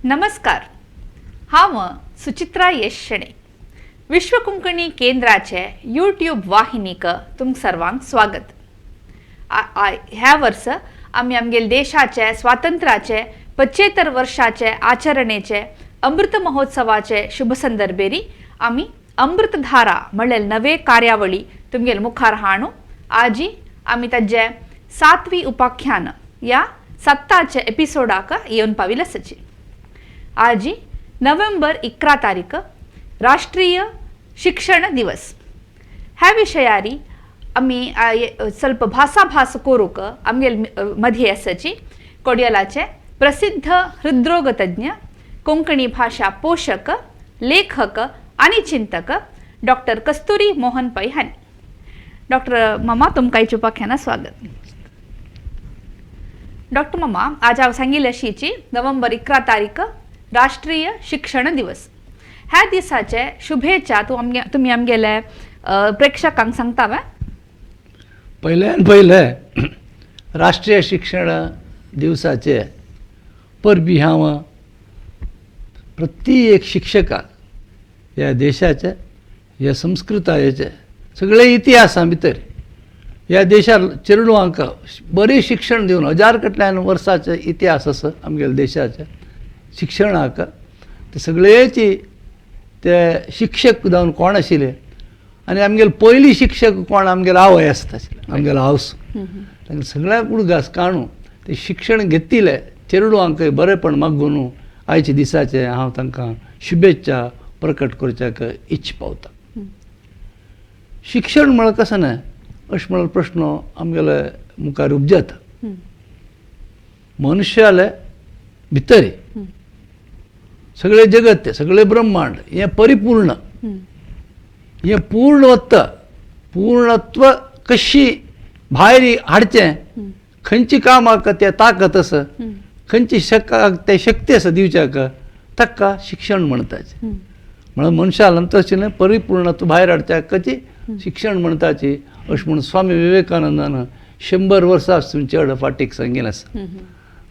नमस्कार. हांव सुचित्रा येशणे. विश्व कोंकणी केंद्राचे यूट्यूब वाहिनीक तुमकां सर्वांक स्वागत. ह्या वर्स आमी आमगेल देशाचे स्वातंत्र्याचे 75 वर्षाचे आचरणेचे अमृत महोत्सवाचे शुभ संदर्भेरी आमी अमृतधारा म्हणलेले नवे कार्यावळी तुमगेल मुखार हाडू. आजी आमी ताजे 7वी उपाख्यान या 7चे एपिसोडाक येवन पाविल आसाची. आजी नोव्हेंबर 11 तारीख राष्ट्रीय शिक्षण दिवस. ह्या विशयारी आमी ಸ್ವಲ್ಪ भासाभास करूक आमगेल मध्ये आसाची कोडियलाचे प्रसिद्ध हृदरोग तज्ञ, कोंकणी भाषा पोषक, लेखक आणि चिंतक डॉक्टर कस्तुरी मोहन पै हांणी. डॉक्टर मामा तुमकां आयच्या उपाख्यानाक स्वागत. डॉक्टर मामा, आज हांव सांगिल्ले अशीची नोव्हेंबर 11 तारीख राष्ट्रीय शिक्षण दिवस. ह्या दिसाचे शुभेच्छा तुम्ही आमगेले प्रेक्षकांक सांगतावा. पहिले राष्ट्रीय शिक्षण दिवसाचे परबी हांव प्रत्येक शिक्षकाक ह्या देशाचे ह्या संस्कृतायेचे सगळे इतिहासा भितर ह्या देशार चेडवांक बरें शिक्षण दिवन 1000 कडल्यान वर्साचे इतिहास आसा आमगेल्या देशाचे शिक्षणाक. ते सगळेची ते शिक्षक जावन कोण आशिल्ले आनी आमगेले पयली शिक्षक कोण आमगेले आवय आसता आमगेलो हावस. तांकां सगळ्यांक उडगास काणू ते शिक्षण घेतिल्ले चेडवांकय बरेपण मागून आयच्या दिसाचे हांव तांकां शुभेच्छा प्रकट करच्याक इच्छ पावता. शिक्षण म्हळ्यार कसं न्हय अशें म्हळ्यार प्रश्न आमगेले मुखार उपजता. मनुष्याले भितर सगळे जगत ते सगळे ब्रह्मांड हें परिपूर्ण हें पूर्णत्व कशी भायर हाडचें, खंयची कामाक तें ताकत आसा, खंयची ते शक्ती आसा दिवच्याक ताका शिक्षण म्हणटाचे. म्हळ्यार मनशाल अंतरशिलें परिपूर्णत्व भायर हाडच्याक कशी शिक्षण म्हणटाची अशें म्हणून स्वामी विवेकानंदान 100 वर्सां चड फाटीक सांगिल्लें आसा.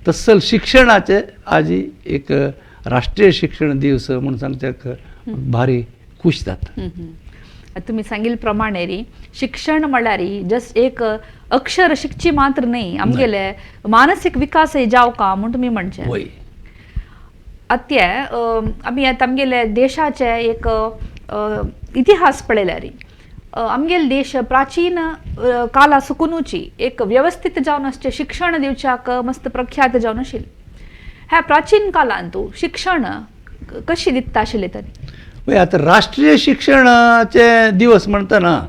तसल शिक्षणाचे आजी एक राष्ट्रीय शिक्षण दिवस म्हणून सांगच्याक भारी खूश जाता. तुम्ही सांगिल्ले प्रमाणे शिक्षण म्हळ्यार जस्ट एक अक्षर शिकची मात्र न्ही, आमगेले मानसीक विकासय जावका म्हणून तुम्ही म्हणचे. अत्य आमी आतां आमगेले देशाचे एक इतिहास पळयल्यार आमगेले देश प्राचीन काला सुकुनूची एक व्यवस्थित जावन आसचे शिक्षण दिवच्याक मस्त प्रख्यात जावन आशिल्ले. ह्या प्राचीन कालांत शिक्षण कशी दिता आशिल्ले तरी? पळय आतां राष्ट्रीय शिक्षणाचे दिवस म्हणटना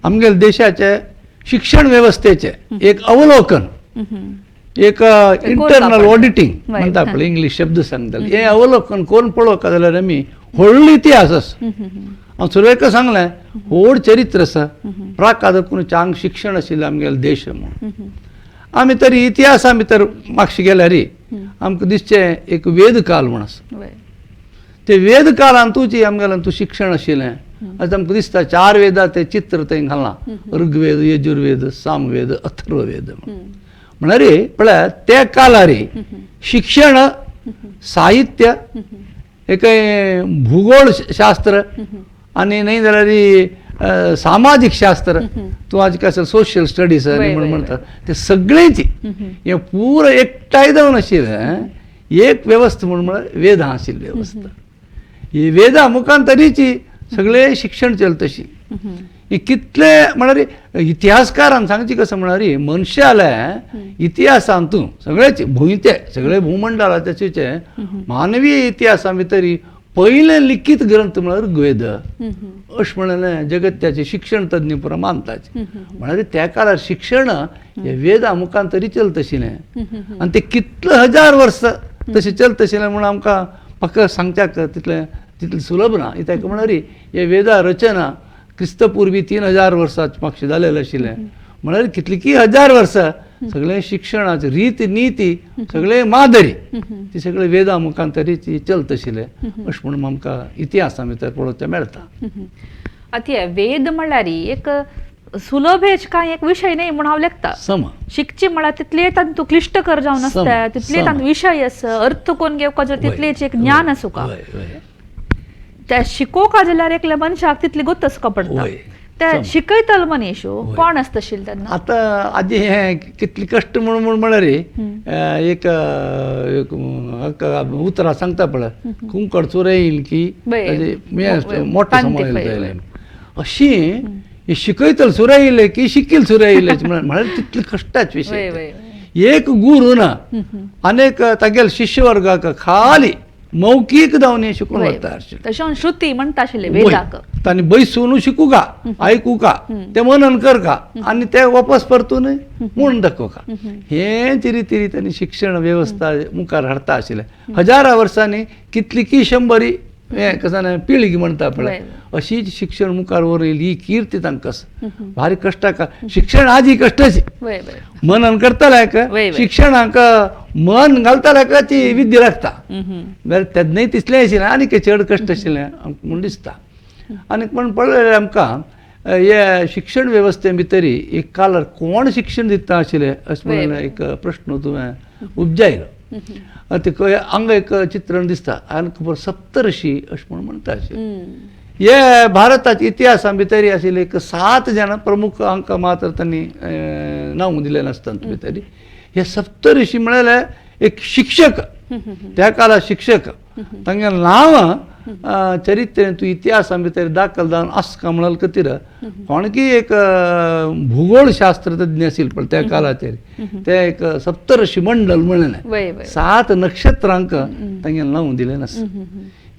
आमगेल्या देशाचे शिक्षण वेवस्थेचे एक अवलोकन, एक इंटरनल ऑडिटींग म्हणटा पळय इंग्लीश शब्द सांगता, हें अवलोकन करून पळोवंक जाल्यार आमी व्हडलो इतिहास आसा. हांव सुरवेक सांगलें व्हड चरित्र आसा. प्राकादकुनूचे हांग शिक्षण आशिल्लें आमगेलो देश म्हणून. आमी तरी इतिहासा भितर मातशें गेल्यार आमकां दिसचें एक वेदकाल म्हण आसा. ते वेदकालांतूची आमगेलें शिक्षण आशिल्लें. आतां आमकां दिसता 4 वेदां ते चित्र थंय घालना, ऋग्वेद, यजुर्वेद, सामवेद, अथर्ववेद म्हळ्यार पळय त्या कालार शिक्षण, साहित्य, एक भूगोल शास्त्र आनी न्हय जाल्यार सामाजीक शास्त्र, तूं आज काय सोशियल स्टडीज म्हणून म्हणटा, ते सगळेची हे पुरो एकठांय जावन आशिल्लें एक वेवस्था म्हळ्यार वेदां आशिल्ली वेवस्था. ही वेदां मुखांतरीची सगळे शिक्षण चलता तशी. ही कितले म्हळ्यार इतिहासकारान सांगची कसं म्हळ्यार मनशाल्या इतिहासांतूं सगळेच भुंयते सगळे भूमंडळाचे मानवीय इतिहासा भितर पयले लिखीत ग्रंथ म्हळ्यार ऋग्वेद अशें म्हणलें जगत्याचे शिक्षण तज्ञ पुरो मानताचे. म्हळ्यार त्या काळार शिक्षण हे वेदां मुखांतरी चलता आशिल्लें आनी ते कितले 1000 वर्स तशें चलता आशिल्लें म्हणून आमकां फकत सांगच्याक तितलें सुलभ ना. कित्याक म्हळ्यार हे वेदा रचना क्रिस्तपुर्वी 3000 वर्सांचे मागशें जालेलें आशिल्लें. म्हळ्यार कितलीकी 1000 वर्सां सगळे शिक्षणाचे रीत नीती सगळे मादरी ती सगळे वेदां मुखांतरी चलता आशिल्लें अशें म्हणून आमकां इतिहासा भितर पळोवचें मेळटा. आतां वेद म्हळ्यार एक सुलभेच काय एक विषय नाही म्हणून हांव लेखता सम शिकची म्हळ्यार तितले तांतू क्लिष्टकर जावन आसता तितले तांतू विषय आसा अर्थ कोण घेवपाचो तितलेच एक ज्ञान आसूं का त्या शिकोवका जाल्यार एकल्या मनशाक तितली गुत्त आसका पडटा त्या शिकयतल मनीस कोण आसतशील तेन्ना आता आजी हे कितली कष्ट म्हणून म्हळ्यार एक उतरां सांगता पळय कुंकड चोरयील की मोठो सांबाळिल्लो अशी हे शिकयतल सुरयले की शिकील सुरयले म्हळ्यार तितले कश्टाचे विशय एक गुरू ना अनेक तागेल शिष्यवर्गाक खाली मौखिक जावन हे शिकून वता तशें श्रुती म्हणटा आशिल्ले वेदाक तांणी बैसून शिकू का आयकू का ते मनन कर का आणि ते वापस परतून म्हणून दाखव का हे तरी तरी त्यांनी शिक्षण व्यवस्था मुखार हाडता आशिल्ले हजारा वर्सांनी कितली की शंभरी हे कसा पिळगी म्हणटा पळय अशीच शिक्षण मुखार व्हरली ही कीर्ती तांकां भारी कश्टाक शिक्षण आज ही कश्टाची मनन करताल्याक शिक्षणाक मन घालताल्याक ती विद्या लागता जाल्यार तेन्नय तितलें आशिल्लें आनी चड कश्ट आशिल्लें म्हूण दिसता आनी पण पळयलें आमकां हे शिक्षण वेवस्थे भितरी एक कालार कोण शिक्षण दिता आशिल्ले अशें म्हणून एक प्रश्न तुवें उपजायलो ते हांगा एक चित्रण दिसता आनी खबर सप्तऋषी अशें म्हणून म्हणटा हे भारताच्या इतिहासा भितरी आशिल्ले एक 7 जाणां प्रमुख हांकां मात्र तांणी नांव दिलें नासता भितरी हे सप्तऋषी म्हळ्यार एक शिक्षक त्या काळार शिक्षक तांगे नांव चरित्रेन तूं इतिहासा भितर दाखल जावन आसका म्हणाल खातीर कोणकी एक भूगोल शास्त्रज्ञ आशिल्ले पळय त्या काळाचेर ते एक सप्तऋषी मंडल म्हणलें 7 नक्षत्रांक तांगे नांव दिलें नासता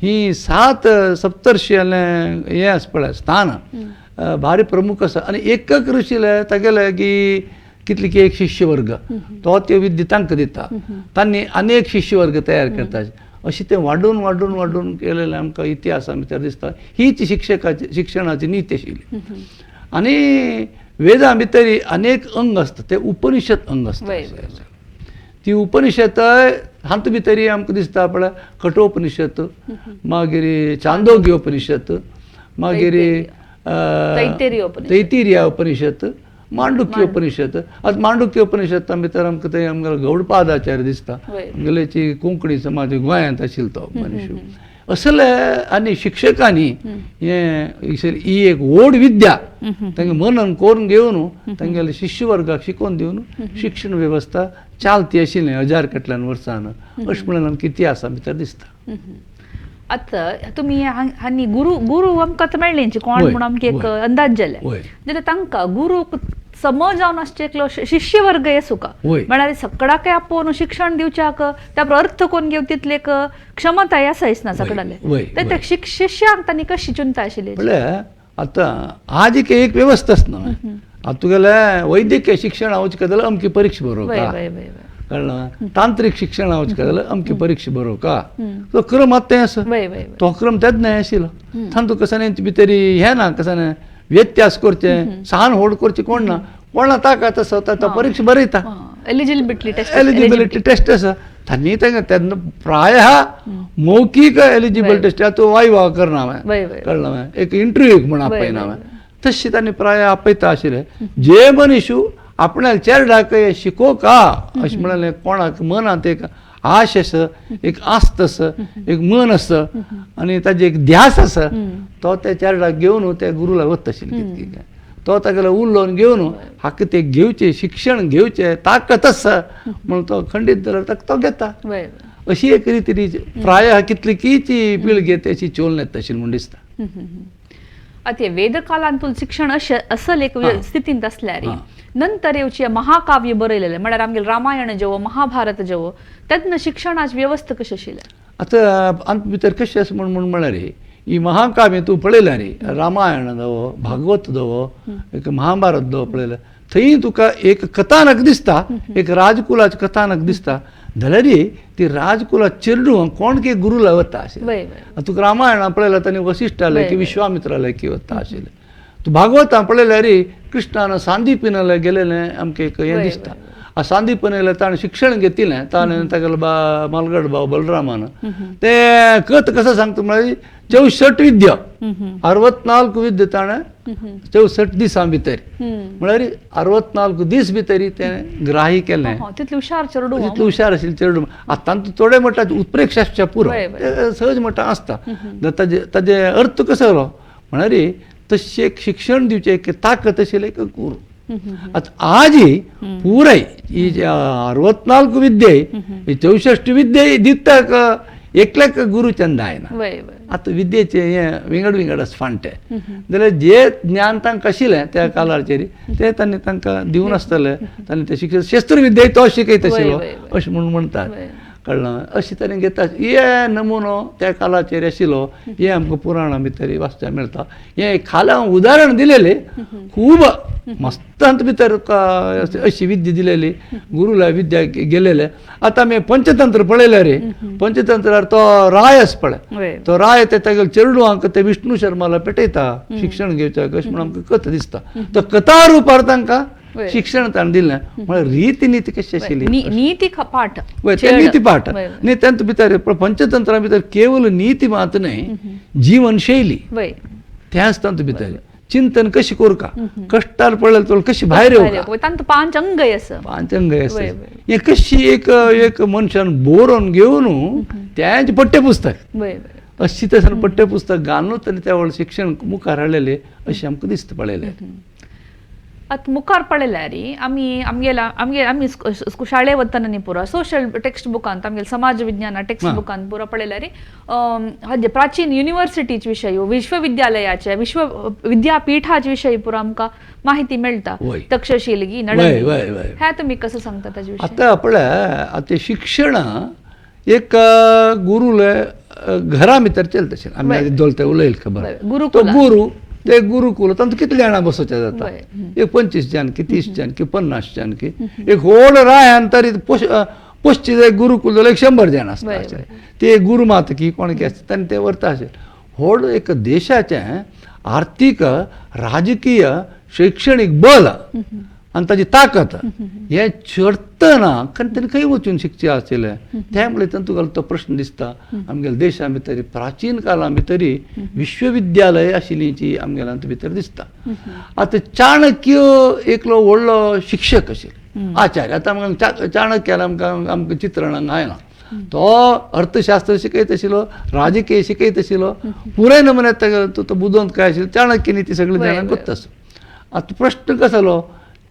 ही 7 सप्तऋषी हे आसा पळय स्थान भारी प्रमुख आसा आनी एकक ऋषीले तागेले की कितले की एक शिष्यवर्ग तो ते विद्या तांकां दिता तांणी अनेक शिष्यवर्ग तयार करता अशें तें वाडून वाडून वाडून केलेलें आमकां इतिहासा भितर दिसता हीच शिक्षणाची नीती आशिल्ली आनी वेदां भितर अनेक अंग आसता ते उपनिषद अंग आसता ती उपनिषद हांत भितर आमकां दिसता पळय कठोपनिषद मागीर चांदोग्य उपनिषद मागीर तैत्तिरीय उपनिषद मांडुक्य उपनिषद आज मांडुक्य उपनिषदा भितर आमकां ते आमकां गौडपादाचार्य दिसता आमगेले कोंकणी समाज गोंयांत आशिल्लो तो मनीस असले आनी शिक्षकांनी ही एक व्हड विद्या तांगे मनन करून घेवन तांगेले शिष्यवर्गाक शिकोवन दिवन शिक्षण वेवस्था चालती आशिल्लें 1000 कटल्यान वर्सान अशें म्हणून आमकां इतिहासा भितर दिसता आता तुम्ही हानी गुरु आमकां मेळ्ळे कोण म्हणून आमकां एक अंदाज जाले जाल्यार तांकां गुरू समज जावन आसचे एकलो शिष्यवर्ग आसूं का म्हळ्यार सगळ्याक आपोवन शिक्षण दिवच्याक त्या अर्थ कोण घेवन तितले क्षमताय आसायच ना सगळ्याले ते शिष्याक तांणी कशी चिंता आशिल्ली आतां आज एक व्यवस्था आसना आतां तुगेले वैद्यकीय शिक्षण हांवचें जाल्यार अमकी परीक्षा बरोवपा कळ्ळें तांत्रीक शिक्षण हांवचें जाल्यार अमकी परीक्षा बरोवपा तो क्रम आतां तें आसा तो क्रम तेन्ना आशिल्लो तातूंत कसांनी भितर हें ना कसांनी व्यत्यास करचे सान होड करचे कोण ना कोणा ताका तसो तो परीक्षा बरयता एलिजिबिलिटी टेस्ट आसा तांणी तेन्ना प्रायः मौखीक एलिजिबल टेस्ट तो वायवा करना हांवें कळ्ळें हांवें एक इंटरव्यूक म्हण आपयना हांवें तशी तांणी प्राय आपयता आशिल्ले जे मनीस आपणाक चेरडाक शिको का अशें म्हणालें कोणाक मनांत एक आश आसा एक आस्त आसा एक मन आसा आनी ताजे एक ध्यास आसा तो त्या चेरडाक घेवन त्या गुरूला वता आशिल्लो तो तागेलो उलोवन घेवन हाका ते घेवचे शिक्षण घेवचें ताकत आसा म्हणून तो खंडीत जाल्यार ताका तो घेता अशी एक रिती प्राय कितली कीची पिळगी तेची चोलनेत आशिल्ली म्हूण दिसता आता वेदकालांतून शिक्षण असल एक स्थितींत आसल्यार नंतर येवचे महाकाव्य बरयलेले म्हळ्यार आमगे रामायण जेवो महाभारत जेवो तेन्ना शिक्षणाची व्यवस्था कशी आशिल्ली आतां अंत भितर कशें आसा म्हणून म्हळ्यार ही महाकाव्य तूं पळयलां रे रामायण जावो भागवत जावो एक महाभारत जावो पळयला थंय तुका एक कथानक दिसता एक राजकुलाचें कथानक दिसता जाल्यार ती राजकुलात चिरडू कोण के गुरूला वता आशिल्ले तुका रामायणां पळयलां तांणी वसिश्ठाले की विश्वामित्राले की वता आशिल्ले तूं भागवतां पळयल्यार कृष्णान सांदीपीनाले गेलेलें आमकां एक हें दिसता ಆ ಸಾಂದೀಪನೆಲ್ಲ ತಾನು ಶಿಕ್ಷण घेतिलें ताणें तागेलो मालगड भाव बलरामान ते कथ कसं सांगता म्हळ्यार 64 विद्या 64 विद्या ताणें 64 दिसां भितर म्हळ्यार 64 दीस भितर तें ग्राही केलें. तितलें हुशार चेडूं तितलें हुशार आशिल्लें चेडूं. आतां थोडे म्हणटा उत्प्रेक्षाच्या पुरो सहज म्हणटा आसता. ताजे अर्थ कसो जालो म्हळ्यार तशें एक शिक्षण दिवचें एक ताकत आशिल्लें एक गुरू. आता आजही पुराय ಈ 64 ವಿದ್ಯೆ ಈ 64 ವಿದ್ಯೆ ದಿತ್ತಾಕ एकल्याक गुरु चंद आयना. आता विद्येचे विंगड विंगडच फांटे जाल्यार जे ज्ञान तांकां आशिल्लें त्या कालाचेर ते तांणी तांकां दिवन आसतलें. तांणी ते शिक्षण शस्त्र विद्या तो शिकयत आशिल्लो अशें म्हणून म्हणटात. कळ्ळें अशें तरेन घेता. हे नमुनो त्या कालाचेर आशिल्लो हे आमकां पुराणां भितर वाचपाक मेळटा. हे खाला उदाहरण दिलेलें खूब मस्तांत भितर अशी विद्या दिलेली गुरुला विद्या गेलेले. आता आमी पंचतंत्र पळयलें रे. पंचतंत्रार तो राय आसा पळय तो राय ते तागेले चेडूआंक ते विष्णू शर्माला पेटयता शिक्षण घेवच्याक अशें म्हणून आमकां कथा दिसता. तो कथा रुपार तांकां शिक्षण ताणें दिलें. म्हळ्यार रीती नीती कशी आशिल्ली नीती पाठ नीती पाठ न्ही तांचे भितर पंचतंत्रा भितर केवल नीती मात न्हय जीवनशैली त्याच तांचे भितर चिंतन कशी करका कश्टार पडलें तो कशी भायर येवका तांकां 5 अंग आसा 5 अंग आसा. हे कशी एक मनशान बरोवन घेवन त्याचे पाठ्यपुस्तक अशी तसं पाठ्यपुस्तक घालून ताणें त्या व्हडलें शिक्षण मुखार हाडलेलें अशें आमकां दिसता पळयलें. आतां मुखार पळयल्यार आमी शाळेंत वतना न्ही पुरो सोशल टेक्स्ट बुकांत आमगेले समाज विज्ञाना टेक्स्ट बुकांत पुरो पळयल्यार हाजे प्राचीन युनिवर्सिटीचे विशय विश्वविद्यालयाचे विद्यापीठाचे विशय पुरो आमकां माहिती मेळटा. तक्षशिलगी नळंदी हे तुमी कसं सांगता ताजे विशय. आतां पळय आतां शिक्षण एक गुरुले घरा भितर चलता आशिल्लें. आमी आतां दोलते उलयले खबर गुरू ते गुरुकुल तांकां कितले जाणां बसोवचें जाता. एक 25 जाण की 30 जाण की 50 जाण की एक व्हड रायान तरी पोसचे जाय गुरुकुल जाल्यार 100 जाण आसता. ते गुरुमात की कोण आसता तांणी ते व्हरता अशें व्हड एक देशाचें आर्थीक राजकीय शैक्षणीक बल आनी ताची ताकद हें चडतना कारण ताणें खंय वचून शिकचें आशिल्लें. त्यामुळे तुका तो प्रश्न दिसता आमगेल्या देशा भितर प्राचीन काळा भितर विश्वविद्यालय आशिल्लीं जी आमगेल्या भितर दिसता. आतां चाणक्य एकलो व्हडलो शिक्षक आशिल्लो आचार्य. आतां आमकां चाणक्यान आमकां चित्रणांक आयना. तो अर्थशास्त्र शिकयत आशिल्लो राजकीय शिकयत आशिल्लो पुराय नमुन्यान तो बुदोवंत काय आशिल्लो चाणक्यानी ती सगळी जाणां करता. आतां प्रश्न कसो जालो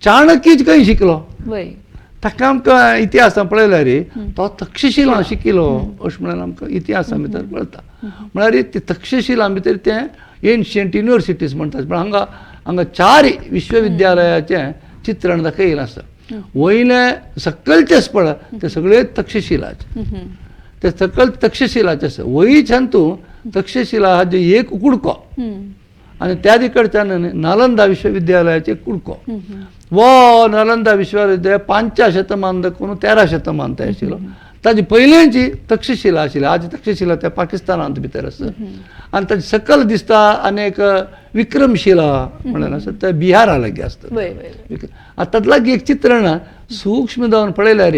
चाणक्यच खंय शिकलो ताका आमकां इतिहासान पळयल्यार तो तक्षशिला शिकिलो अशें म्हणून आमकां इतिहासा भितर कळटा. म्हळ्यार ते तक्षशिला भितर तें एन्शियंट युनिवर्सिटीज म्हणटात पण हांगा 4 विश्वविद्यालयाचें चित्रण दाखयलें आसा. वयले सकलचेच पळय ते सगळे तक्षशिलाचे ते सकल तक्षशिलाचे आसा. वयच्यान तूं तक्षशिला हाजे एक कुडको आनी त्या कडच्यान नालंदा विश्वविद्यालयाचे कुडको. वो नालंदा विश्वविद्यालय 5 शतमान दाखोवन 13 शतमान ते आशिल्लो. ताजी पयलींची तक्षशिला आशिल्ली. आज तक्षशिला त्या पाकिस्तानांत भितर आसा आनी ताजी सकल दिसता आनी एक विक्रमशिला म्हणून आसा ते बिहारा लागीं आसता. आतां ताका लागीं एक चित्रण सूक्ष्म जावन पळयल्यार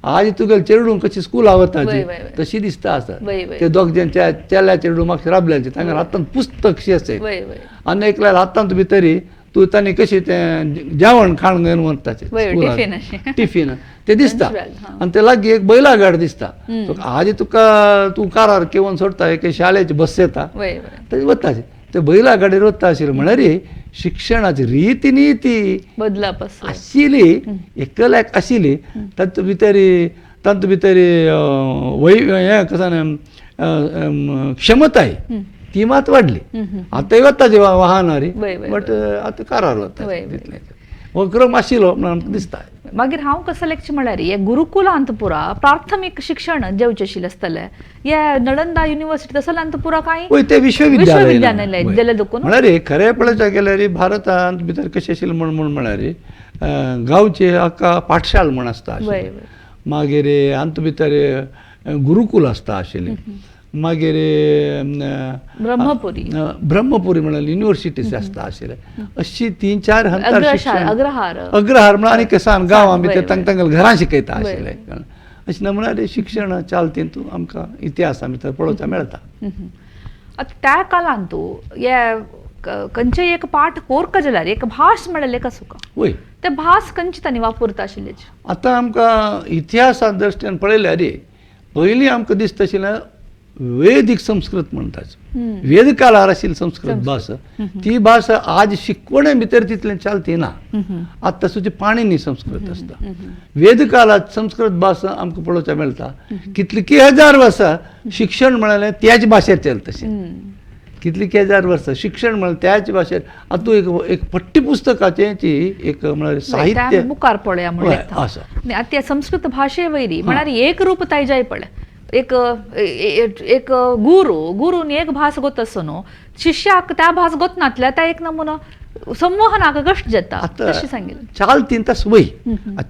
आज तुगेले चेडूं कशी स्कुला वताची तशी दिसता आसा. ते दोग जाण चेल्या चेडूं म्हाका राबल्याचे तांकां हातांत पुस्तक शी आसा आनी एकल्यार हातांत भितर तूं तांणी कशी तें जेवण खाण घेवन वताचें टिफीन ते दिसता. आनी ते लागीं एक बैलागाड दिसता. आज तुका तूं कारार केवून सोडता एक शाळेची बस येता ते वताची ते बैलागाडीर वता आशिल्ले. म्हळ्यार शिक्षणाची रीती नीती बदलाप आशिल्ली एकल्याक आशिल्ली. तातूंत भितर हें कसं क्षमताय ती मात वाडली. आतांय वताची वाहनारी बट आतां कारार वता हो क्रम आशिल्लो म्हणून आमकां दिसता. मागीर हांव कसं लेखचें म्हळ्यार हे गुरुकुलांत पुरा प्राथमीक शिक्षण जेवचें आशिल्लें आसतलें हे नळंदा युनिवर्सिटी तसलें पुरा कांय ते विश्वविद्यालय जाल्यार देखून म्हळ्यार खरें पळयत गेल्यार भारतांत भितर कशें आशिल्लें म्हणून म्हळ्यार गांवचे हाका पाठशाळ म्हण आसता. मागीर अंत भितर गुरुकुल आसता आशिल्ली मागीर ब्रह्मपुरी म्हणून युनिव्हर्सिटीज आसता आशिल्ले अशी 3-4 हंतार शिक्षण अग्रहार म्हणून आनी केसान गांवां भितर तांकां घरां शिकयता आशिल्ले अशें नमुन्याचें शिक्षण चालते तूं आमकां इतिहासा भितर पळोवचा मेळटा. त्या काळान तूं हे खंयचे एक पाठ कोरक जाल्यार एक भास म्हणलें कसो का वय ते भास खंयचे तांणी वापरता आशिल्ले. आतां आमकां इतिहासा दृश्ट्यान पळयल्यार पयलीं आमकां दिसता आशिल्लें वेदीक संस्कृत म्हणटाच वेद काळार आशिल्ली संस्कृत भास ती भास आज शिकवणे भितर तितलें चालती ना. आतां तसो पाणिनी संस्कृत आसता वेद काळात संस्कृत भास आमकां पळोवचा मेळटा. कितलीं हजार वर्सां शिक्षण म्हळें त्याच भाशेर चलतशें कितलीं हजार वर्सां शिक्षण म्हळें त्याच भाशेर. आतां एक पाठ्यपुस्तकाचें एक म्हळ्यार साहित्य मुखार पळया म्हणल्यार आसा आतां संस्कृत भाशे वयरी म्हळ्यार एक रूपताय जाय पळय एक गुरून एक भास गोतसो न्हू शिष्याक त्या भास गोतनातल्या त्या एक नमुना संवहनाक कश्ट जाता तशें सांगिल्लें. चालतीन तस वय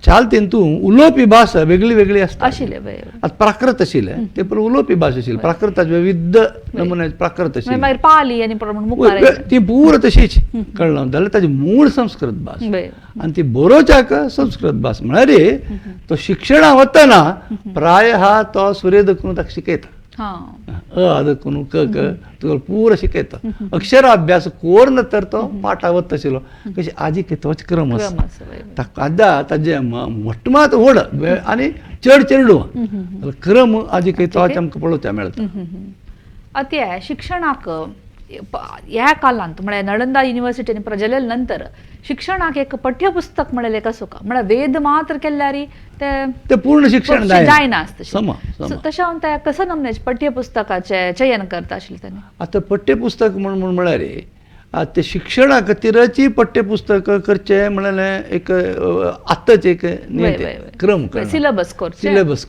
चालतीन तूं उलोवपी भास वेगळी वेगळी आसता आशिल्ले आतां प्राकृत आशिल्ले ते पण उलोवपी भास आशिल्ली प्राकृताचे विविध नमुन्याचे प्राकृत आशिल्ले मागीर पाली आनी मुखार ती पूर तशीच कळना जाल्यार ताची मूळ संस्कृत भास आनी ती बरोवच्याक संस्कृत भास म्हळ्यार तो शिक्षणाक वतना प्राय तो सूर्य दखून ताका शिकयता अदखून क तुका पूर शिकयता अक्षराभ्यास कोर्ण तर तो पाठ आवत आशिल्लो कशें आजी तोच क्रम आसा ताजे मोठमात व्हड आनी चड चेडूं क्रम आजी तोच आमकां पळोवचा मेळटा. आता शिक्षणाक ह्या काळांत म्हळ्यार नळंदा युनिव्हर्सिटीनी प्रजलेले नंतर शिक्षणाक एक पाठ्यपुस्तक म्हणलें कसो का म्हळ्यार वेद मात्र केल्यार ते पूर्ण शिक्षण जायना तशें हांव त्या कसं नमन्याचे पाठ्यपुस्तकाचें चयन करता आशिल्लें ताणें. आतां पाठ्यपुस्तक म्हळ्यार ते शिक्षणा खातीरची पाठ्यपुस्तक करचे म्हळ्यार एक आत्ताच एक क्रम सिलेबस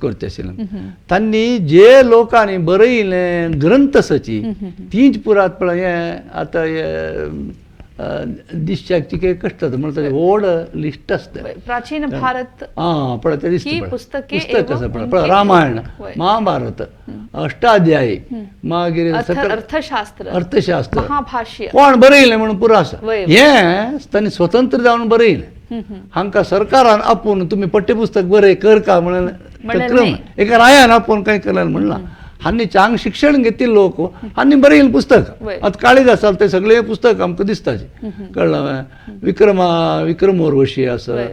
करचे आशिल्लें तांणी जे लोकांनी बरयलें ग्रंथ आसाची तीच पुरात पळय हें आतां दिसच्याची कश्ट जाता म्हणटा व्हड लिस्ट आसता प्राचीन भारत पळय ते दिसता पुस्तक आसा पळय रामायण महाभारत अष्टाध्यायी मागीर अर्थशास्त्र महाभाष्य कोण बरयलें म्हणून पुरो आसा हें तांणी स्वतंत्र जावन बरयलें. हांकां सरकारान आपूण तुमी पाठ्यपुस्तक बरय कर का म्हणून एका रायान आपूण कांय केलें म्हणला. हांनी चांग शिक्षण घेतिल्ले लोक हांनी बरयलें पुस्तक आतां काळिदास ते सगळे पुस्तक आमकां दिसताचे कळ्ळें. विक्रमोर्वशी आसा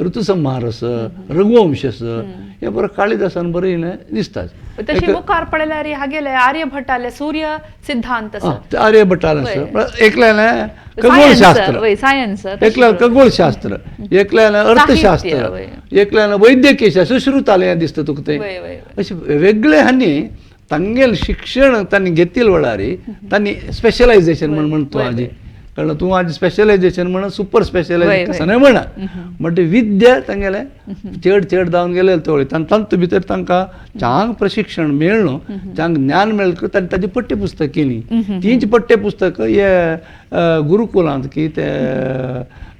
ऋतुसंहार आसा रघुवंश आसा हे बरो काळिदासान बरयलें दिसता. तशी मुखार पळयल्यार हागेले आर्यभट्टाले सूर्य सिद्धांत आसा आर्यभट्टाले आसा एकल्यान खगोलशास्त्र सायन्स एकल्यान खगोलशास्त्र एकल्यान अर्थशास्त्र एकल्यान वैद्यकीय शास्त्र सुश्रुतालें हें दिसता तुका तें अशें वेगळे हांनी तांगेल शिक्षण तांणी घेतिल्ले वेळार तांणी स्पेशलायझेशन म्हणतो हाजी कळ्ळें. तूं आज स्पेशलायझेशन म्हणून सुपर स्पेशलायझेशन म्हणा म्हणजे विद्या तांगेलें चड जावन गेलें तो तांतूंत भितर तांकां चांग प्रशिक्षण मेळ्ळो चांग ज्ञान मेळ्ळें तांणी ताजी पाठ्यपुस्तक केली. तीच पाठ्यपुस्तक हे गुरुकुलांत की ते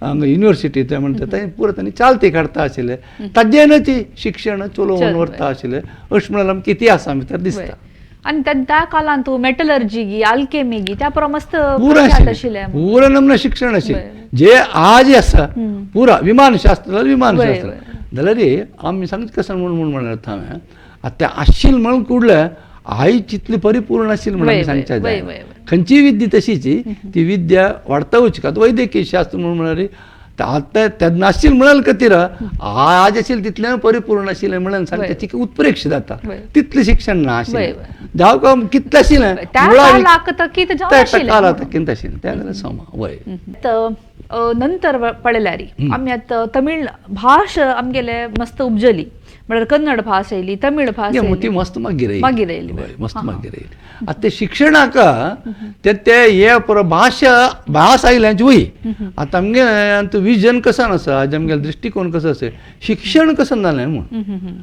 हांगा युनिव्हर्सिटी ते म्हणटा तांणी पुरो तांणी चालती काडटा आशिल्ले ताजेन ती शिक्षण चलोवन व्हरता आशिल्लें अशें म्हणल्यार आमकां इतिहासा भितर दिसता. आणि त्या काळात तू मेटलर्जी गी आल्केमी गी त्या मस्त पुरा नमना शिक्षण आशिल्लें जे आज आसा पुरा विमानशास्त्र जाल्यार आमी सांगता कसा म्हणून म्हणल्यार हांवें आतां आशिल्लें म्हणून कुडलें आई चितली परिपूर्ण आशिल्ली म्हणून सांगता जाय. खंयची विद्या तशीची ती विद्या वाडता वचची आतां वैद्यकीय शास्त्र म्हणून म्हळ्यार आतां तेन्ना नाशिल्लें म्हणाल खातीर आज आशिल्लें तितलें परिपूर्ण आशिल्लें म्हणून सांगता ताची उत्प्रेक्ष जाता तितलें शिक्षण ना आशिल्लें जावं का कितलें आशिल्लें कितें आशिल्लें तें जाल्यार समा वय. नंतर पळयल्यार आमी आतां तमीळ भास आमगेले मस्त उपजली म्हळ्यार कन्नड भास येयली तमीळ भास ती मस्त मागीर येयली मस्त मागीर येयली. आतां ते शिक्षणाक ते हे पुरो भास आयल्यांची वय आतां आमगे विजन कसान आसा आज आमगे दृश्टिकोन कसो आसा शिक्षण कसन जालें म्हूण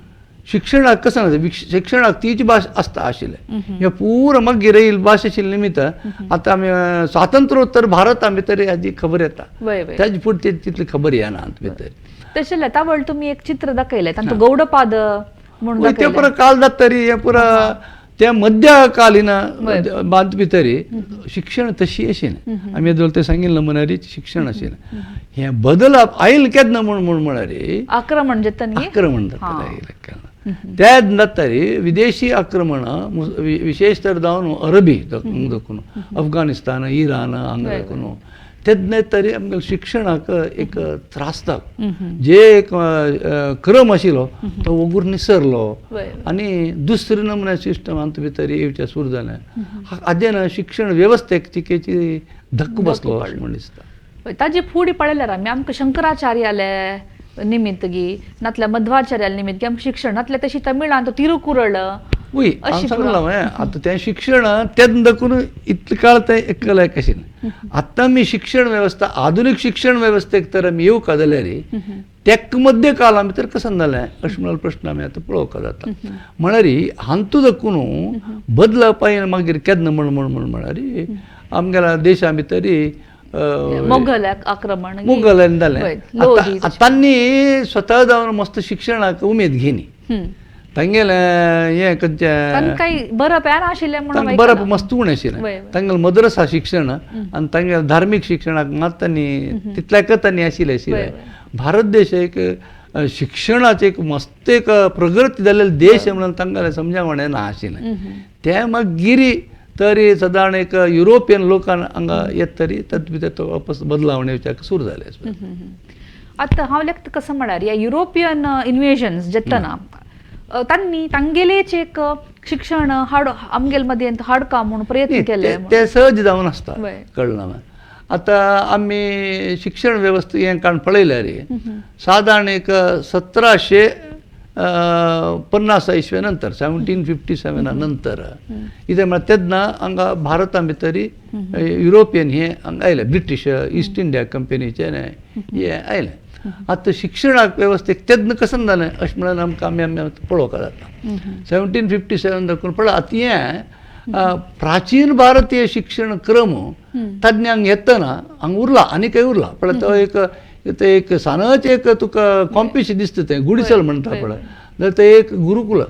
शिक्षणाक कसन आसा शिक्षणाक तीच भास आसता आशिल्लें हे पुरो मागीर येयली भास आशिल्ले निमित्त आतां आमी स्वातंत्र्योत्तर भारता भितर हाजी खबर येता ताजे फुडें तितली खबर येना भितर. तशें लता वळ तुमी एक चित्र दाखयलें तांचो गौडपाद म्हणून ते पुरो काल जाता तरी हे पुरो त्या मध्यकालीन बांध भितरी शिक्षण तशी अशें आमी ते सांगिल्लें म्हणारी शिक्षण अशें हे बदल आयल केन्ना म्हण म्हणारी आक्रमण जाता न्ही आक्रमण जाता त्या जातारी विदेशी आक्रमणां विशेषतर जावन अरबी देखून अफगानिस्तान इराण हांगा देखून तेन्ना तरी आमगे शिक्षणाक एक त्रास जाता जे एक क्रम आशिल्लो तो वगूर निसरलो आनी दुसरे नमुन्या सिस्टम आमचे भितर येवचें सुरू जालें हाजेन शिक्षण वेवस्थेक तिकेची धक्को बसलो अशें म्हण दिसता ताजे फुडें पळयल्यार आमी आमकां शंकराचार्याले निमित्तगी नातल्या मध्वाचार्याले निमित्त आमकां शिक्षण नातल्या तशी तमिळान तो तिरुकुरळ वय हांव सांगलां आतां तें शिक्षण तेन्ना देखून इतले काळ तें एकलें कशें आतां आमी शिक्षण वेवस्था आधुनीक शिक्षण वेवस्थेक तर आमी येवका जाल्यार तेक मध्य काळा भितर कसं जालें अशें म्हणून प्रश्न आमी आतां पळोवका जाता म्हळ्यार हांतू देखून बदलप मागीर केन्ना म्हळ्यार आमगेल्या देशा भितर मोगल आक्रमण मोगलांनी जालें तांणी स्वता जावन मस्त शिक्षणाक उमेद घेनी तांगेलें हें खंयचें काही बरप आशिल्लें म्हणून बरप मस्त उणें आशिल्लें तांगेलें मद्रसा शिक्षण आनी तांगेलें धार्मीक शिक्षणाक मात तांणी तितल्याकच तांणी आशिल्लें भारत देश एक शिक्षणाचें एक मस्त एक प्रगती जाल्लेलो देश म्हणून तांगेलें समजावणें ना आशिल्लें तें मागीर तरी सादारण एक युरोपियन लोकांक हांगा येत तरी तातूंत भितर तो वापस बदलावण येवच्याक सुरू जालें आतां हांव लेखता कसं म्हळ्यार ह्या युरोपियन इन्वेजन्स जेतना तांणी तांगेलेच एक शिक्षण आमगेल मध्ये हाडका म्हणून प्रयत्न केले ते सहज जावन आसता कळना आतां आमी शिक्षण वेवस्था हें काण पळयल्यार सादारण एक 1750 इसवे नंतर 1757 नंतर इथे म्हळ्यार तेन्ना हांगा भारता भितर युरोपियन हे हांगा आयले ब्रिटीश ईस्ट इंडिया कंपनीचे हे आयले आतां शिक्षणाक वेवस्थेक तेन्ना कसं जालें अशें म्हणून आमकां आमी पळोवका जाता 1757 देखून पळय आतां हें प्राचीन भारतीय शिक्षण क्रम तज्ञांक येतना हांगा उरला आनी खंय उरला पळय तो एक ते एक सानच एक तुका कॉम्पिटिशन दिसता तें गुडिसल म्हणटा पळय जाल्यार ते एक गुरुकुल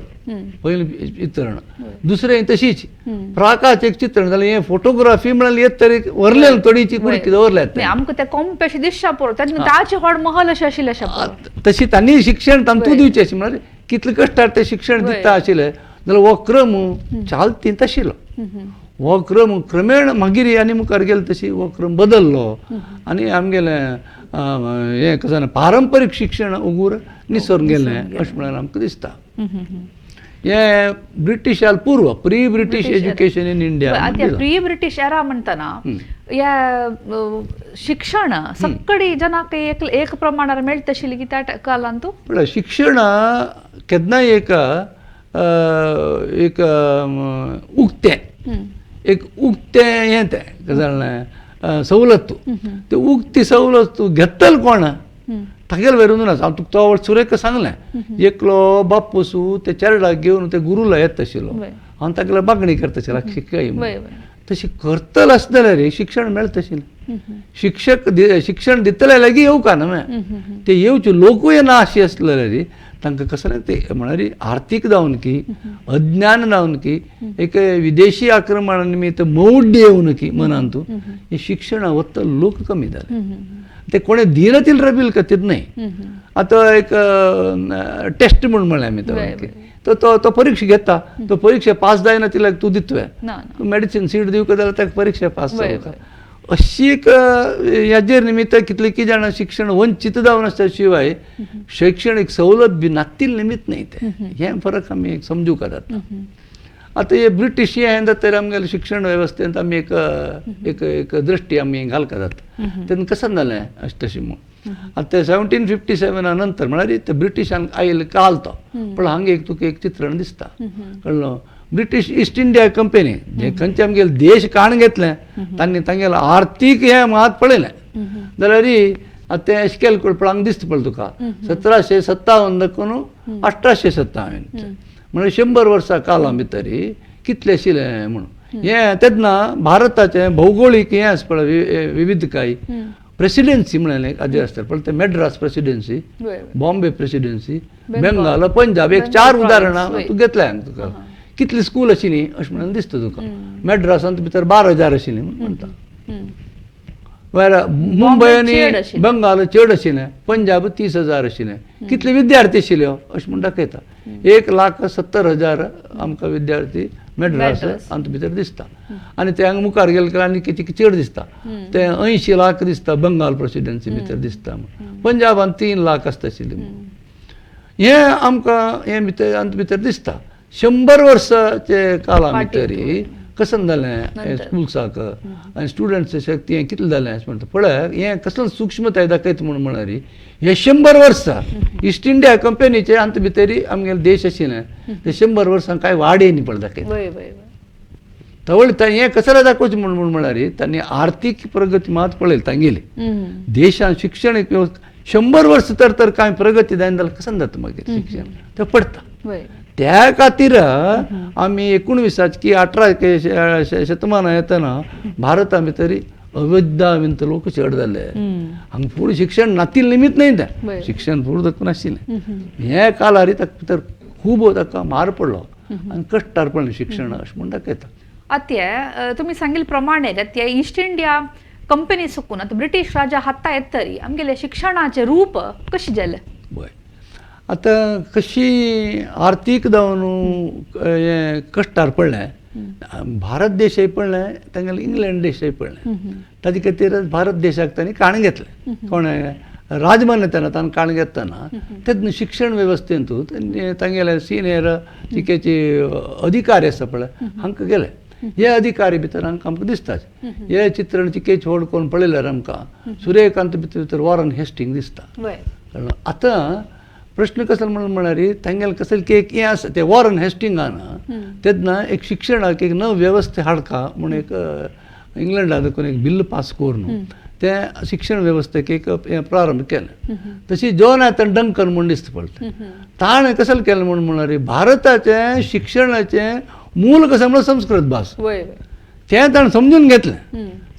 पयलीं चित्रण दुसरें तशीच प्राकाच एक चित्रण जाल्यार हें फोटोग्राफी म्हळ्यार येत तरी व्हरलें थोडीची कुडकी दवरल्यात आमकां तें कॉम्पिटिशन दिसता पळय तेन्ना ताचे व्हड महल अशें आशिल्लें तशी तांणी शिक्षण तांतूं दिवचें अशें म्हळ्यार कितले कश्टार तें शिक्षण दिता आशिल्लें जाल्यार हो क्रम चालतींत आशिल्लो हो क्रम क्रमेण मागीर आनी मुखार गेलो तशी हो क्रम बदललो आनी आमगेलें हें कसं पारंपारीक शिक्षण उगूर निसरून गेलें अशें म्हणून आमकां दिसता हें ब्रिटिशाल पूर्व pre British education in India pre British era म्हणटना ह्या शिक्षण सगळी जनाक एक प्रमाणार मेळटा आशिल्ली की त्या काळांत पळय शिक्षण केन्नाय एक उक्तें हें तें कशें जालें सवलत ते उक्ती सवलत तूं घेतल कोण तागेले वेरून हांव तुका तो सुरेख सांगलें एकलो बापूसू ते चेरडाक घेवन ते गुरुला येत आशिल्लो हांव तागेले मागणी करता आशिल्लो शिकय तशी करतल आसता जाल्यार शिक्षण मेळटा आशिल्लें शिक्षण दितले लागीं येवका न्हय ते येवचे लोकूय ना अशी आसले जाल्यार तांकां कसं ते म्हळ्यार आर्थीक जावन की अज्ञान जावन की एक विदेशी आक्रमणा निमित्त मौढ्य येवन की मनान तूं हे शिक्षणा वत्ता लोक कमी जाले ते कोणी दिनतील रबील कथीत नाही आतां एक टेस्ट म्हणून म्हळें आमी तो परीक्षा घेता तो परीक्षा पास जायना तिल्याक तूं दितवे मेडिसीन सीट दिवका जाल्यार ताका परीक्षा पास जावता अशी एक हाजेर निमित्त कितले की जाणां शिक्षण वंचीत जावन आसता शिवाय शैक्षणीक सवलत बी नातील निमित्त नाही ते हें फरक आमी समजूंक जाता आतां हे ब्रिटीश हें जाता तर आमगेल्या शिक्षण वेवस्थेंत आमी एक दृश्टी आमी घालका जाता तेन्ना कसं जालें अशें तशें म्हूण आतां 1757 नंतर म्हळ्यार ते ब्रिटिशान आयले काल तो पण हांगा एक तुका एक चित्रण दिसता कळ्ळो ब्रिटीश ईस्ट इंडिया कंपनी जे खंयचे आमगेले देश काण घेतलें तांणी तांगेलें आर्थीक हें मात पळयलें जाल्यार आतां तें अशें केलें पळोवंक दिसता पळय तुका 1757 देखून 1857 म्हणजे 100 वर्सां काळा भितर कितलें आशिल्लें म्हणून हें तेन्ना भारताचें भौगोळीक हें आसा पळय विविधकाय प्रेसिडेन्सी म्हणून एक हाजेर आसता पळय ते मॅड्रास प्रेसिडेन्सी बॉम्बे प्रेसिडेन्सी बेंगाल पंजाब एक 4 उदाहरणां तूं घेतल्या तुका कितली स्कूल आशिल्ली अशें म्हणून दिसता तुका. मॅड्रासांत भितर 12,000 आशिल्ली म्हणटा. मुंबय आनी चड आशिल्लें. बंगाल चड आशिल्लें, पंजाब 30,000 आशिल्लें. कितले विद्यार्थी आशिल्ल्यो अशें म्हूण दाखयता. 1,70,000 आमकां विद्यार्थी मॅड्रास हांत भितर दिसता. आनी ते हांगा मुखार गेले काय आनी कितें चड दिसता. ते 80 लाख दिसता बंगाल प्रेसिडेन्सी भितर दिसता. पंजाबान 3 लाख आसता आशिल्ली. हे आमकां हे भितर हांत भितर दिसता. 100 वर्साचे काळा भितर कसं जालें स्कुल्साक आनी स्टुडंट्स शक्ती हें कितलें जालें अशें म्हणटा. पळय हें कसलो सूक्ष्मताय दाखयता म्हणून म्हणल्यार हे 100 वर्सां ईस्ट इंडिया कंपनीचे अंत भितर आमगेले देश आशिल्ले ते 100 वर्सां कांय वाडे न्ही पळय दाखयता. तवळ हें कसलें दाखोवचें म्हणून म्हळ्यार तांणी आर्थीक प्रगती मात पळयली तांगेली देशान शिक्षणीक वेवस्था 100 वर्स तर कांय प्रगती जायना जाल्यार कसं जाता मागीर शिक्षण तें पडटा. त्या खातीर आमी 19 की 18 शतमान येतना भारता भितर अविद्यावंत लोक चड जाले. हांगा फूड शिक्षण नातील निमित्त न्ही तें शिक्षण फूड दखून नाशिल्लें. हे कालार ताका भितर खूब ताका मार पडलो आनी कश्टार पडलें शिक्षण अशें म्हूण दाखयता. आता तुम्ही सांगिल्ले प्रमाणे त्या ईस्ट इंडिया कंपनी सुकून आता ब्रिटीश राजा हाता येतरी आमगेले शिक्षणाचे रूप कशें जालें. बय आतां कशी आर्थीक जावन हें कश्टार पडलें. भारत देशय पडलें तांगेले इंग्लंड देशय पडलें. ताजे खातीर भारत देशाक तांणी काण घेतलें. कोणें राजमान येताना ताणें काण घेतना तेन्ना शिक्षण वेवस्थेंतूच तांगेले सिनियर तिकेचे अधिकारी आसा पळय हांकां गेले. हे अधिकारी भितर आमकां दिसता. हे चित्रण चिकेच व्हड कोण पळयल्यार आमकां सूर्यकांत भितर वॉरन हेस्टिंग दिसता. आतां प्रश्न कसलो म्हणून म्हळ्यार तांगेले कसले की एक हें आसा ते वॉरन हेस्टिंगान तेन्ना एक शिक्षणाक एक नव वेवस्था हाडका म्हणून एक इंग्लंडान देखून एक बिल पास करून ते शिक्षण वेवस्थेक एक प्रारंभ केलें. तशी जोनाथन डंकन म्हणून दिसता पडटा. ताणें कसलें केलें म्हणून म्हळ्यार भारताचें शिक्षणाचें मूल कसं म्हणल्यार संस्कृत भास तें ताणें समजून घेतलें.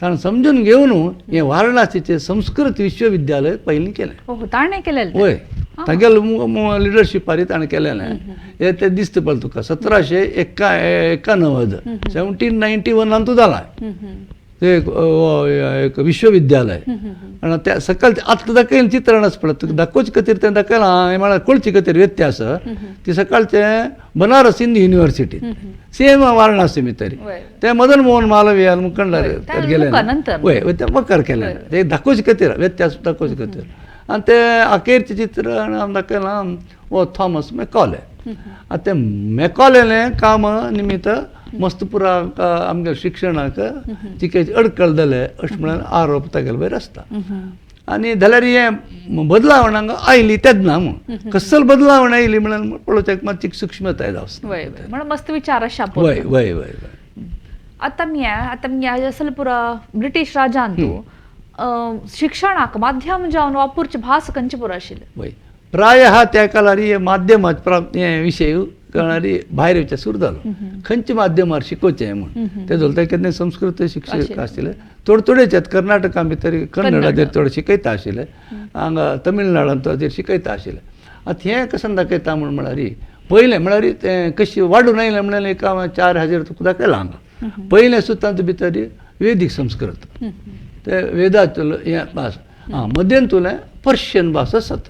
ताणें समजून घेवन हें वारणासीचें संस्कृत विश्वविद्यालय पयलीं केलें. ताणें केलें वय तांगेले लिडरशिपारी ताणें केलेलें. हें तें दिसता पळय तुका 1791 1791 तो जाला ते एक विश्वविद्यालय. आनी त्या सकयल आतां दाखयलें चित्रण आसा पळय तुका दाखोवचे खातीर तें दाखयलां. हें म्हळ्यार कळचे खातीर व्यत्यास ती सकाळचें बनारस हिंदू युनिवर्सिटी सेम वारणासी भितर ते मदन मोहन मालवीय मुखंडार गेले वय ते मकर केलें ते दाखोवचे खातीर व्यत्यास दाखोवचे खातीर. आनी ते अखेरचें चित्रण दाखयलां वो थॉमस मॅकॉले. आतां ते मॅकॉलेलें काम निमित्त मस्त पुरा आमगे शिक्षणाक तिकेच अडकळ जाले अशें म्हणून आरोप तागेले वयर आसता. आनी जाल्यार हें बदलावण हांगा आयली तेन्ना कसली बदलावण आयली म्हणून पळोवचें मातशी सूक्ष्मताय जावं. म्हणून मस्त विचार आसा. वय वय वय आतां असल पुरा ब्रिटीश राजान शिक्षणाक माध्यम जावन वापरची भास खंयची पुरो आशिल्ली. वय प्राय त्या काळार हे माध्यमाचे हे विशय कळणारी भायर सुरू जालो. खंयच्या माध्यमार शिकोवचें म्हणून ते जालें केन्ना संस्कृत शिक्षक आशिल्ले. थोडेच कर्नाटका भितर कन्नडाचेर थोडे शिकयता आशिल्ले. हांगा तमिळनाडान ताचेर शिकयता आशिल्ले. आतां हें कशें दाखयता म्हणून म्हळ्यार पयलें म्हळ्यार तें कशें वाडून आयलें म्हणल्यार एक 4,000 तुका दाखयलां हांगा. पयलें सुद्दां तातूंत भितर वेदीक संस्कृत ते वेदाचो हें भास मध्यंतुलें पर्शियन भास आसात.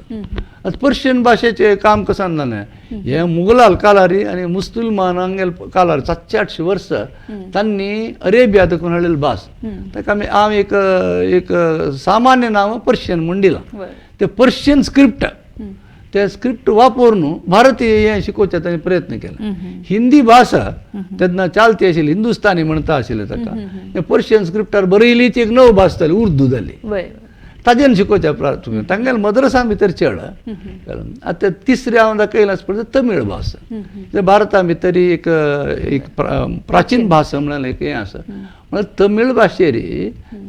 आतां पर्शियन भाशेचें काम कसान जालें हें मुघलाल कालारी आनी मुसलमानांगेल कालार 700-800 वर्सां तांणी अरेबिया देखून हाडलेली भास. ताका हांव एक सामान्य नांव पर्शियन म्हूण दिलां. ते पर्शियन स्क्रिप्ट ते स्क्रिप्ट वापरून भारतीय हें शिकोवचे ताणें प्रयत्न केला. हिंदी भाशा तेन्ना चालती आशिल्ली हिंदुस्तानी म्हणटा आशिल्ले ताका. पर्शियन स्क्रिप्टार बरयलीची एक नव भास जाली उर्दू जाली. ताजेन शिकोवचे प्रार्थना तांगेले मद्रसा भितर चड. आतां तिसरी हांव दाखयलां पळय तमीळ भास ते भारता भितर एक प्राचीन भास म्हणून एक हें आसा. म्हळ्यार तमीळ भाशेर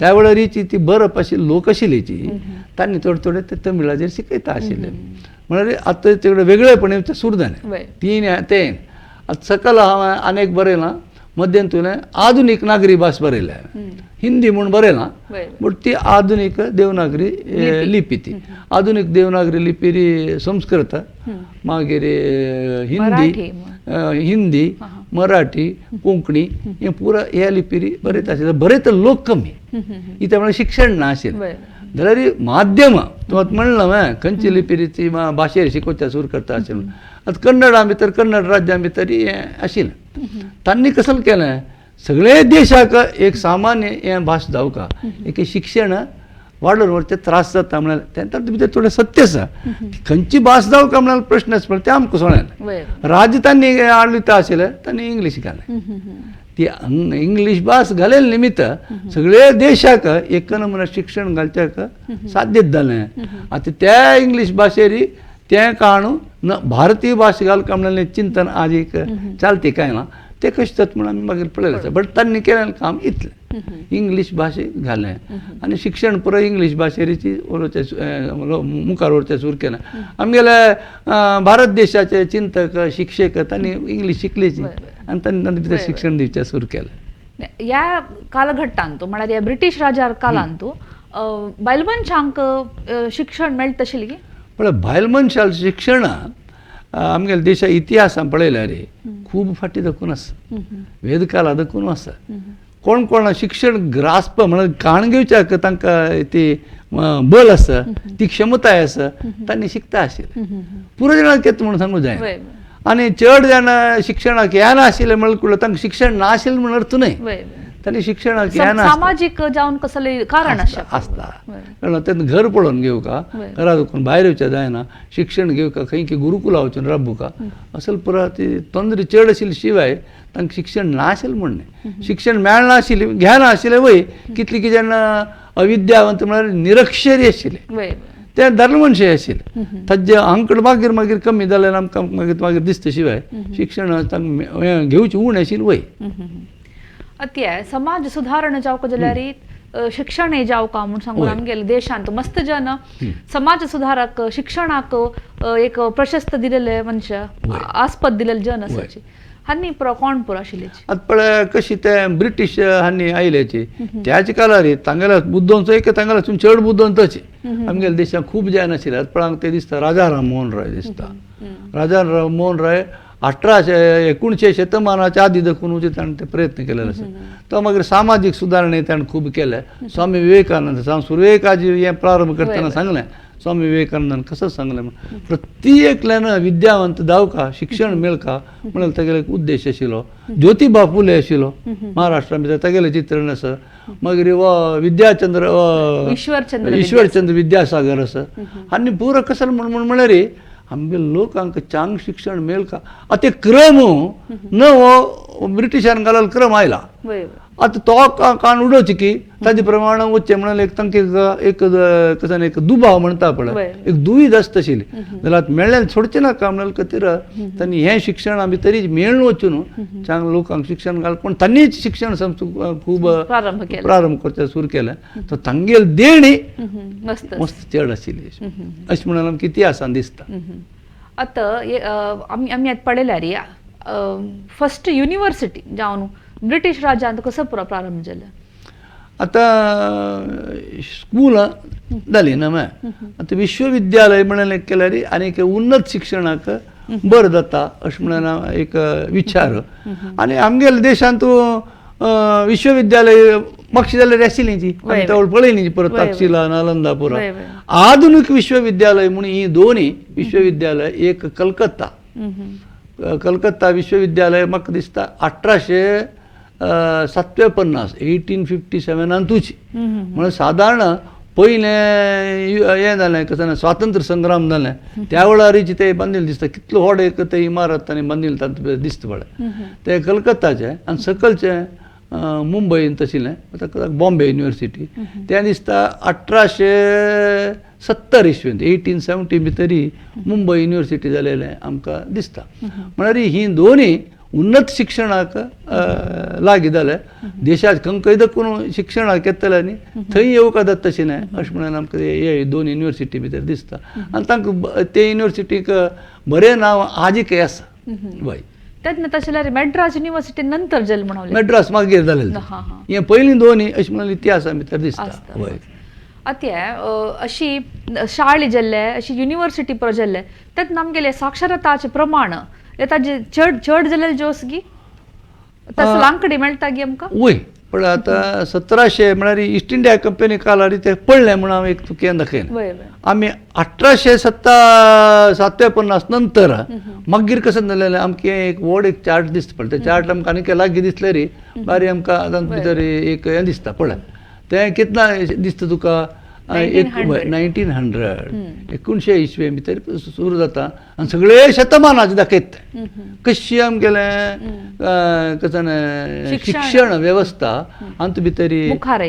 त्या वेळारीची ती बरप आशिल्ली लोक आशिल्लीची तांणी थोडे ते तमिळाचेर शिकयता आशिल्ले. म्हळ्यार आतां तेकडे वेगळेपणी सुरू जालें. तीन तें आतां सकल हांव आनीक बरयलां मध्यंतुलें आधुनीक नागरी भास बरयल्या. हिंदी म्हूण बरयलां बट ती आधुनीक देवनागरी लिपी ती आधुनीक देवनागरी लिपी संस्कृत मागीर हिंदी हिंदी मराठी कोंकणी हे पुरा ह्या लिपीरी बरेच आशिल्ले बरेच लोक कमी इथे म्हणजे शिक्षण ना आशिल्लें जाल्यार माध्यम तुमकां म्हणलं हांवें खंयची लिपीची भाशेर शिकोवच्या सूर करता आशिल्लो आतां कन्नडा भितर कन्नड राज्या भितर हें आशिल्लें तांणी कसं केलें सगळे देशाक एक सामान्य हें भास जावका एक शिक्षण वाडून व्हरचें त्रास जाता म्हळ्यार तेंच्या भितर थोडें सत्य आसा खंयची भास जावका म्हळ्यार प्रश्न आसता तें आमकां सोळ्यान राज्य तांणी आडलिता आशिल्लें तांणी इंग्लीश घालें ती इंग्लीश भास घालेल निमित्त सगळे देशाक एक नमुना शिक्षण घालच्याक साध्यच जालें आतां त्या इंग्लीश भाशेर तें काणू न भारतीय भाशा घालका म्हणलें चिंतन आज एक चालते काय ना ते कशें जाता म्हणून आमी मागीर पळयलें आसा बट तांणी केलें काम इतलें इंग्लीश भाशेक घालें आनी शिक्षण पुरो इंग्लीश भाशेची मुखार व्हरचें सुरू केलें आमगेले भारत देशाचे चिंतक शिक्षक तांणी इंग्लीश शिकलीची आनी तांणी तांचे भितर शिक्षण दिवचें सुरू केलें ह्या कालघट्टांत म्हळ्यार ह्या ब्रिटीश राजार कालांत बायल मनशांक शिक्षण मेळटा तशें की पण बायल मनशाल शिक्षण आमगेल्या देशा इतिहासान पळयल्यार खूब फाटी दाखून आसा वेदकाला दाखून आसा कोण कोण शिक्षण ग्रास्प म्हळ्यार काण घेवच्याक तांकां ती बल आसा ती क्षमताय आसा तांणी शिकता आशिल्लें पुरो जाणांक येता म्हणून सांगूं जाय आनी चड जाण शिक्षणाक येना आशिल्लें म्हळ्यार तांकां शिक्षण ना आशिल्लें म्हणून अर्थ न्हय तांणी शिक्षणाक येना सामाजीक जावन कसले कारण आसता कारण तें घर पळोवन घेवका घरा दुखून भायर येवचें जायना शिक्षण घेवका खंय गुरुकुला वचून राबुका असल पुरा ती तंद्री चड आशिल्ले शिवाय तांकां शिक्षण ना आशिल्लें म्हणणें शिक्षण मेळना आशिल्लें घेना आशिल्लें वय कितली की जाण अविद्यावंत म्हळ्यार निरक्षरी आशिल्ले ते दादले मनशाय आशिल्ले ताजे आंकड मागीर मागीर कमी जाल्यार आमकां मागीर दिसता शिवाय शिक्षण तांकां घेवची उण आशिल्ली वय अत्य समाज सुधारणा जावक जाल्यार शिक्षण हे जावका म्हणून सांगून आमगेल्या देशांत मस्त जन समाज सुधारक शिक्षणाक एक प्रशस्त दिलेले मनशा आस्पद दिलेले जन आसाचे हांनी पुरो कोण पुरो आशिल्ले आतां पळय कशी ते ब्रिटीश हांणी आयल्याची त्याच काळार तांगेल्या बुद्धोंचो एक तांगेल्या चड बुद्धोंतच आमगेल्या देशांत खूब जाय नाशिल्ले आतां पळय ते दिसता राजा राममोहन रॉय दिसता राजा राममोहन रॉय 1819 शतमानाच्या आदी दाखून ताणें ते प्रयत्न केलेले आसा तो मागीर सामाजीक सुदारणे ताणें खूब केले स्वामी विवेकानंद सुरवेकाजी हें प्रारंभ करतना सांगलें स्वामी विवेकानंदान कसं सांगलें प्रत्येकल्यान विद्यावंत जावका शिक्षण मेळका म्हणून तागेलो एक उद्देश आशिल्लो ज्योतिबा फुले आशिल्लो महाराष्ट्रा भितर तागेलें चित्रण आसा मागीर विद्याचंद्र ईश्वरचंद्र विद्यासागर आसा आनी पुरो कसो म्हळ्यार आमगे लोकांक चांग शिक्षण मेळका आतां ते क्रम न हो ब्रिटिशान घालल क्रम आयला आतां तो कान उडोवचे की ताजे प्रमाण वचचें म्हणून एक तांकां एक दुबाव म्हणटा पळय एक दुविध आसता आशिल्ली जाल्यार मेळ्ळें सोडचें नाका म्हणून खातीर तांणी हें शिक्षणा भितर मेळून वचून चांग लोकांक शिक्षण घाल पूण तांणीच शिक्षण खूब प्रारंभ करचें सुरू केलें तर तांगेली देणी मस्त चड आशिल्ली अशें म्हणून आमकां इतिहासान दिसता आतां आमी आतां पळयल्यार फर्स्ट युनिवर्सिटी जावन ब्रिटीश राज्यांत कसो पुरो प्रारंभ जालो आतां स्कूल जाली न्हय आतां विश्वविद्यालय म्हणून केल्यार आनीक उन्नत शिक्षणाक बरें जाता अशें म्हणून एक विचार आनी आमगेल्या देशांत विश्वविद्यालय म्हापशी जाल्यार आशिल्लीं ती पळयली परत तक्षशिला नालंदा पुरा आधुनीक विश्वविद्यालय म्हणून ही दोनूय विश्वविद्यालय एक कलकत्ता विश्वविद्यालय म्हाका दिसता 1857 तुची म्हणून सादारण पयलें हें जालें कशें स्वातंत्र्य संग्राम जालें त्या वेळारीची ते बांदिल्लें दिसता कितलो व्हड एक ते इमारत तांणी बांदिल्ली तांकां दिसता पळय ते कलकत्ताचे आनी सकलचे मुंबईंत आशिल्लें बॉम्बे युनिवर्सिटी तें दिसता 1870 इस्वींत 1870 भितरी मुंबय युनिवर्सिटी जालेलें आमकां दिसता म्हळ्यार ही दोनूय उन्नत शिक्षणाक लागीं जाले देशात खंय दाखून शिक्षणाक येतले न्ही थंय येवका जाता तशें न्हय अशें म्हणून आमकां हे दोन युनिवर्सिटी भितर दिसता आनी तांकां ते युनिवर्सिटीक बरें नांव आजीक आसा वय तेन्ना तशें जाल्यार मॅड्रास युनिवर्सिटी नंतर जल्म म्हणलें मॅड्रास मागीर जालेलें हें पयलीं दोनूय अशें म्हणून इतिहासा भितर दिसता वय आतां अशी शाळे जाल्ले अशी युनिवर्सिटी पुरो जाल्ले तेन्ना आमगेले साक्षरताचें प्रमाण येता जे चड चड जालेले जोसगी तसं लांकडी मेळटा गी आमकां वय पण आता 1700 म्हळ्यार ईस्ट इंडिया कंपनी कालार ते पडले म्हणून हांव एक तुकें दाखयलें वय वय आमी 1857 नंतर मागीर कशें जालेलें आमकां एक व्हड एक चार्ट दिसता पळय ते चार्ट आमकां आनी लागीं दिसले रे बारी आमकां तातूंत भितर एक हें दिसता पळय तें कितला दिसता तुका 1900 इसवी भितर सुरू जाता आनी सगळे शतमानाचे दाखयता कशी आमगेलें शिक्षण वेवस्था अंत भितर मुखार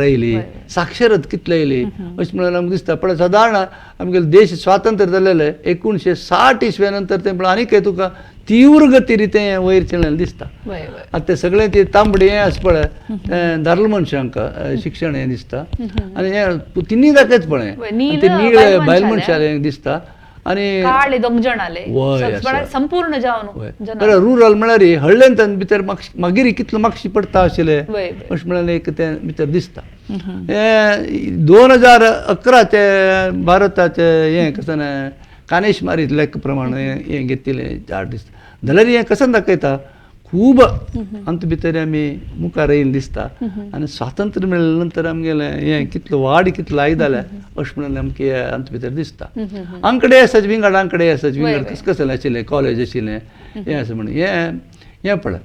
आयली साक्षरत कितले येयली अशें म्हणून आमकां दिसता पण सादारण आमगेले देश स्वातंत्र्य जालेले 1960 इसव्या नंतर तें म्हणून आनीक तुका तीव्र गतीन तें वयर चल्लेलें दिसता आतां तें सगळें तें तांबडी हें आसा पळय तें दादले मनशांक शिक्षण हें दिसता आनी हें तिनी दाखयच पळय तें नीळ बायल मनशालें दिसता आनी काळे दोग जाण आले संपूर्ण जावन रुरल म्हळ्यार हळ्ळेन तान भितर मागीर कितलो म्हापशी पडटा आशिल्लें अशें म्हळ्यार एक तें भितर दिसता हें 2011 भारताचे हें कशें कानेशमारी लेख प्रमाण हें घेतिल्लें चार्ट दिसता जाल्यार हें कशें दाखयता खूब अंत भितर आमी मुखार येयल्लीं दिसता आनी स्वातंत्र्य मेळ्ळे नंतर आमगेलें हें कितलो वाड कितलो आयदाल्या अशें म्हणून आमकां हें अंत भितर दिसता आंकडे आसात विंगड आंकडे आसात विंगड कसलें आशिल्लें कॉलेज आशिल्लें हें आसा म्हणून हें पळय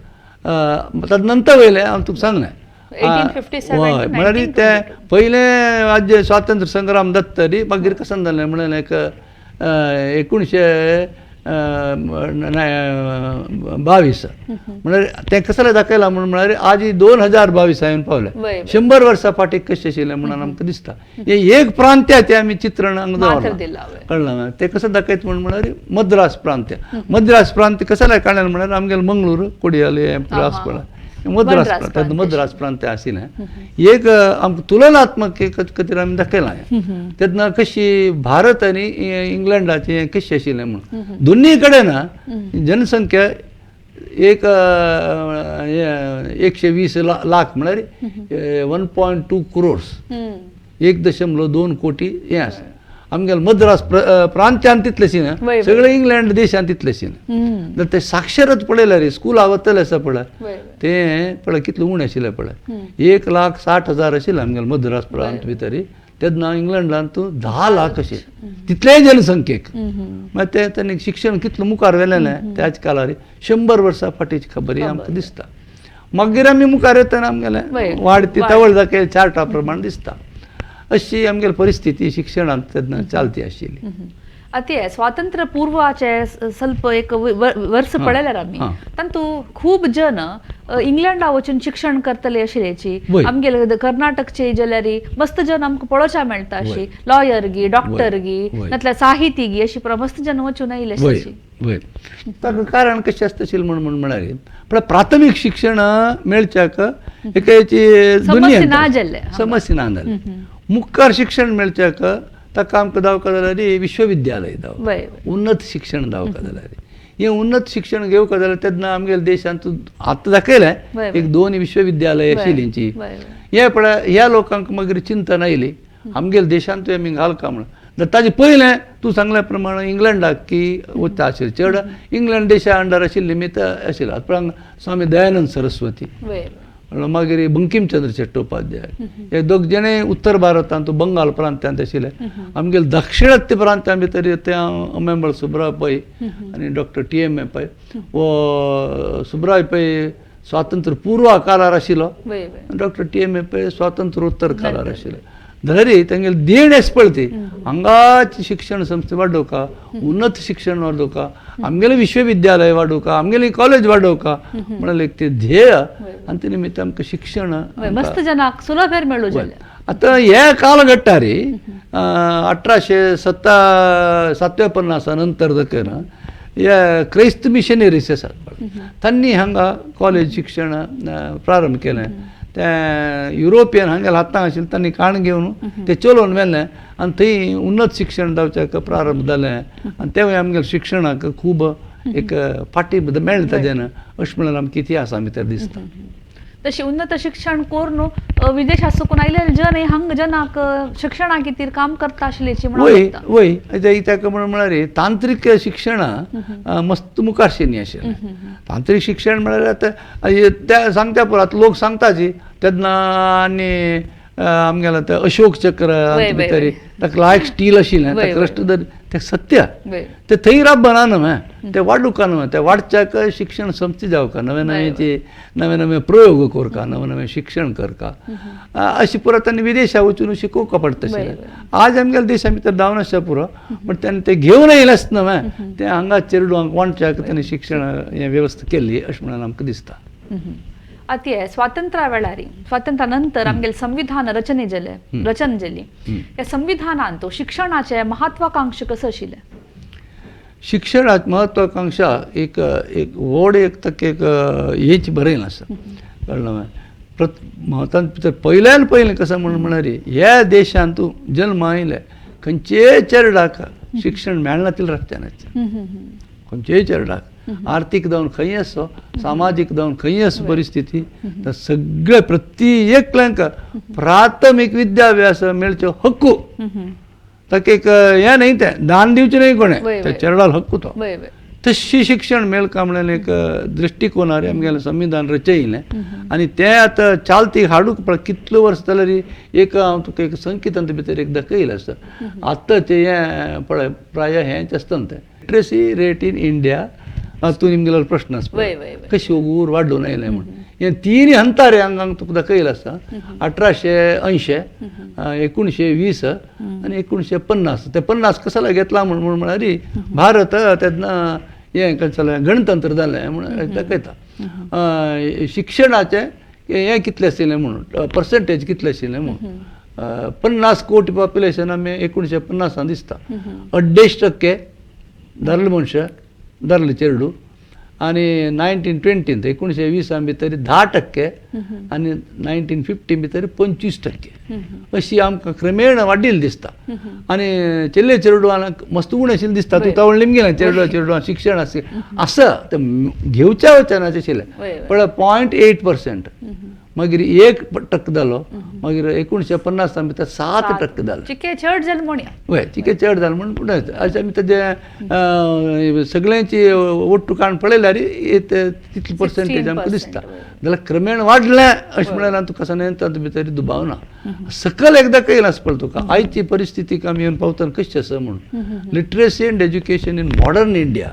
ताजे नंतर वयलें हांव तुका सांगलें हय म्हळ्यार तें पयलें राज्य स्वातंत्र्य संग्राम जाता तरी मागीर कशें जालें म्हळ्यार एक 1922 म्हळ्यार तें कसलें दाखयलां म्हणून म्हळ्यार आज 2022 येवन पावलें 100 वर्सां फाटीं कशें आशिल्लें म्हणून आमकां दिसता हें एक प्रांत्याचें आमी चित्रण हांगा दवरलां कळ्ळां तें कशें दाखयता म्हणून म्हळ्यार मद्रास प्रांत्य कसलें काणयलें म्हळ्यार आमगेलें मंगळूर कोडयाल हें आसा पळय मद्रास प्रांत्य आशिल्लें एक आमकां तुलनात्मक खातीर आमी दाखयलां तेन्ना कशी भारत आनी इंग्लंडाचें हें कशें आशिल्लें म्हणून दोनीय कडेन जनसंख्या एक 120 लाख म्हळ्यार 1.2 crores 1.2 कोटी हें आसा आमगेले मद्रास प्रांत्यान तितलेशी ना सगळे इंग्लंड देशान तितलेशी ना ते साक्षरत पळयल्यार रे स्कुला वतले आसा पळय तें पळय कितलें उणें आशिल्लें पळय 1,60,000 आशिल्लें आमगेले मद्रास प्रांत भितर तेन्ना इंग्लंडान तूं 10 लाख अशें तितलेय जनसंख्येक मागीर तें तेणें शिक्षण कितलें मुखार व्हेलेलें त्याच कालार 100 वर्सां फाटींची खबर आमकां दिसता मागीर आमी मुखार येतना आमगेलें वाडती तवळ दाखय चार्टा प्रमाण दिसता अशी आमगेली परिस्थिती शिक्षणांत तेन्ना चालती आशिल्ली अते स्वातंत्र्य पूर्वाचे ಸ್ವಲ್ಪ एक वर्ष पळयल्यार आमी तातूंत खूब जन इंग्लंडा वचून शिक्षण करतले आशिल्लेची आमगेले कर्नाटकचे जाल्यार मस्त जन आमकां पळोवच्या मेळटा अशी लॉयर गी डॉक्टर गी नातल्यार साहिती गी अशी मस्त जन वचून आयले ताका कारण कशें आसता आशिल्लें म्हणून म्हळ्यार पण प्राथमीक शिक्षण मेळच्याक एकाची समस्या ना जाले मुखार शिक्षण मेळच्याक ताका आमकां जावका जाल्यार विश्वविद्यालय जावं उन्नत शिक्षण जावका जाल्यार हें उन्नत शिक्षण घेवका जाल्यार तेन्ना आमगेल्या देशांत आतां दाखयलें एक 2 विश्वविद्यालय आशिल्लींची हें पळय ह्या लोकांक मागीर चिंतन आयली आमगेल्या देशांतूय आमी घालका म्हणून ताजे पयलें तूं सांगल्या प्रमाण इंग्लंडाक की वता आशिल्लें चड इंग्लंड देशा अंडर आशिल्ली मित आशिल्लो पण स्वामी दयानंद सरस्वती मागीर बंकिमचंद्र चट्टोपाध्याय हे दोग जणे उत्तर भारतांत बंगाल प्रांतांत आशिल्ले आमगेले दक्षिणात्य प्रांतां भितर ते अमेंबळ सुब्राय पै आनी डॉक्टर TM पै वो सुब्राय पै स्वातंत्र्य पूर्व कालार आशिल्लो डॉक्टर TM पै स्वातंत्र्योत्तर कालार आशिल्ले जाल्यार तेंगेली देण आसा पळय ती हांगाची शिक्षण संस्था वाडोवका उन्नत शिक्षण वाडोवका आमगेलें विश्वविद्यालय वाडोवका आमगेलें कॉलेज वाडोवका म्हणल्यार एक ते ध्येय आनी ते निमित्त आमकां शिक्षण मस्त जनाक सुलभेर मेळूं जालें आतां हे कालघट्टार 1857 नंतर दाखयना हे क्राइस्त मिशनरीज आसात तांणी हांगा कॉलेज शिक्षण प्रारंभ केलें त्या युरोपियन हांगेल्या हातांत आशिल्लें तांणी काण घेवन तें चलोवन व्हेलें आनी थंय उन्नत शिक्षण जावच्याक प्रारंभ जालें आनी तेवूय आमगेल्या शिक्षणाक खूब एक फाटी मेळ्ळें ताजें अशें म्हणून आमकां इतिहासा भितर दिसता तशें उन्नत शिक्षण कोर न्हू विदेशात सुकून आयले जन हांग जनाक शिक्षणा खातीर काम करता आशिल्लेची वय वय ताका म्हळ्यार तांत्रीक शिक्षणां मस्त मुखार शेनी आशिल्लें. तांत्रीक शिक्षण म्हळ्यार आतां त्या सांगता पळय आतां लोक सांगताची तेन्ना आनी आमगेलो ते अशोक चक्र भितर ताका लायक स्टील आशिल्लें ताका रष्ट्रध्वज तें सत्य ते थंय राबना न्हय ते वाडूका न्हय ते वाडच्याक शिक्षण संस्थे जावका नवे नवे प्रयोग करका नवे नवे शिक्षण करका अशी पुरो तांणी विदेशां वचून शिकोवका पडटा तशें. आज आमगेल्या देशा भितर जावन आसा पुरो बट तेन्ना ते घेवन येयलेच न्हय ते हांगा चेडवांक वांटच्याक तांणी शिक्षण हें वेवस्था केल्ली अशें म्हणून आमकां दिसता. अती स्वातंत्र्या वेळारी स्वातंत्र्या नंतर आमगेले संविधान रचन जाली त्या संविधानान तो शिक्षणाचे महत्वाकांक्षा कसं आशिल्लें. शिक्षणात महत्वाकांक्षा एक एक व्हड एक तक एक हेची बरयन आसा कळ्ळें. महत्वान भितर पयल्यान पयलें कसं म्हळ्यार ह्या देशांत तूं जल्म आयले खंयचेय चेडवाक शिक्षण मेळना तिल राखच्यानाचें खंयचेय चेडवाक आर्थीक जावन खंय आसो सामाजीक जावन खंय आसो परिस्थिती तर सगळे प्रत्येकल्याक प्राथमीक विद्याभ्यास मेळच्यो हक्कू ताका एक हें न्हय तें दान दिवचें न्हय कोणें त्या चेडवाक हक्कू तो तशी शिक्षण मेळका म्हणून एक दृश्टिकोनार आमगेलें संविधान रचयिल्लें आनी तें आतां चालतीक हाडूंक पळय कितलो वर्स जाल्यार एक हांव तुका एक संकेतांत भितर एक दाखयलें आसा. आत्ताचें हें पळय प्राय हेंच आसता तें लिटरसी रेट इन इंडिया तूं निमगेलो प्रश्न आसा कशी उर वाडून आयलें म्हणून हे तीन हंतारे हांगा तुका दाखयलें आसा 1880 1920 आनी 1950. ते 50 कसाला घेतला म्हणून म्हळ्यार भारत तेन्ना हें कशें गणतंत्र जालें म्हणून दाखयता. शिक्षणाचें हें कितलें आशिल्लें म्हणून पर्संटेज कितलें आशिल्लें म्हणून 50 कोटी पॉप्युलेशन आमी 1950 दिसता 28% दादले मनशां दादले चेडू आनी 1920 1920 भितर 10% आनी 1950 भितर 25% अशी आमकां क्रमेण वाडिल्ली दिसता. आनी चेल्ले चेडवांक मस्त उणें आशिल्लें दिसता तूं तावळ निमगेलें चेडवां शिक्षण आसा तें घेवच्या वचनाचें आशिल्लें पळय 0.8% मागीर 1% जालो मागीर 1950 भितर 7% जालो चिके चड जालें म्हणया वय चिके चड जालें म्हणून अशें आमी तेजें सगळ्यांची ओट्टू काण पळयल्यार तितली पर्संटेज आमकां दिसता जाल्यार क्रमेण वाडलें अशें म्हळ्यार तुका तातूंत भितर दुबाव ना. सकल एकदां कळयलां आसा पळय तुका आयची परिस्थितीक आमी येवन पावतना कशी आसा म्हणून literacy end education in modern India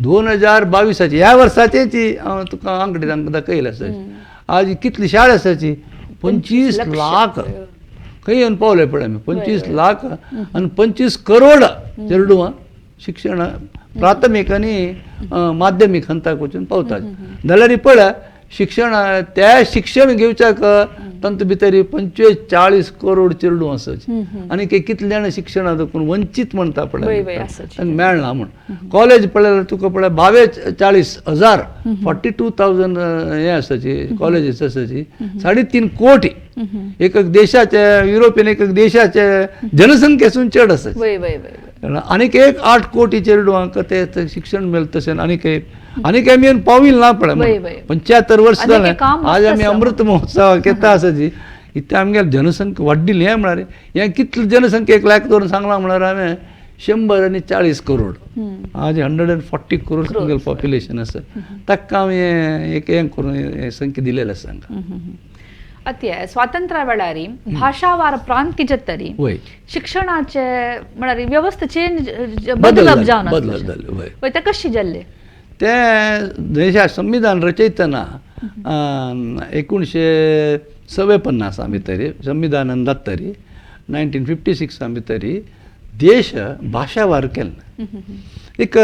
2022 ह्या वर्साचेची हांव तुका आंकडी तांकां दाखयला आसा. आज कितली शाळा आसाची 25 लाख खंय येवन पावले पळय आमी 25 लाख आनी 25 करोड चेडवां शिक्षण प्राथमीक आनी माध्यमीक हंताक वचून पावतात जाल्यार पळय शिक्षण त्या शिक्षण घेवच्याक तांतूं भितर 45 करोड चेडवां आसाची आनी कितले जाण शिक्षणांत देखून वंचीत म्हणटा पळय मेळना म्हूण. कॉलेज पळयल्यार तुका पळय 42,000 42,000 हें आसाची कॉलेजीस आसाची 3.5 कोटी एक देशाचे युरोपियन एक देशाचे जनसंख्येसून चड आसाची आनीक 8 कोटी चेडवांक ते शिक्षण मेळटा तशें आनीक आमी येवन पाविल ना पळय 75 वर्स जालें आज आमी अमृत महोत्सवाक येता आसाची इथे आमगेली जनसंख्या वाडिल्ली हें म्हळ्यार हें कितले जनसंख्येक लायक धरून सांगला म्हळ्यार हांवें 140 करोड आज 140 करोड तुमगेलें पॉप्युलेशन आसा ताका हांवें एक हें करून संख्या दिलेली आसा हांगा. अती स्वातंत्र्या वेळारी भाषावार प्रांत तरी शिक्षणाचे म्हळ्यार व्यवस्था चेंज बदलप जावन ते कशी जाल्ले ते देशा संविधान रचयतना 1956 भितर संविधानान जातरी 1956 भितर देश भाषावार केल्लो एक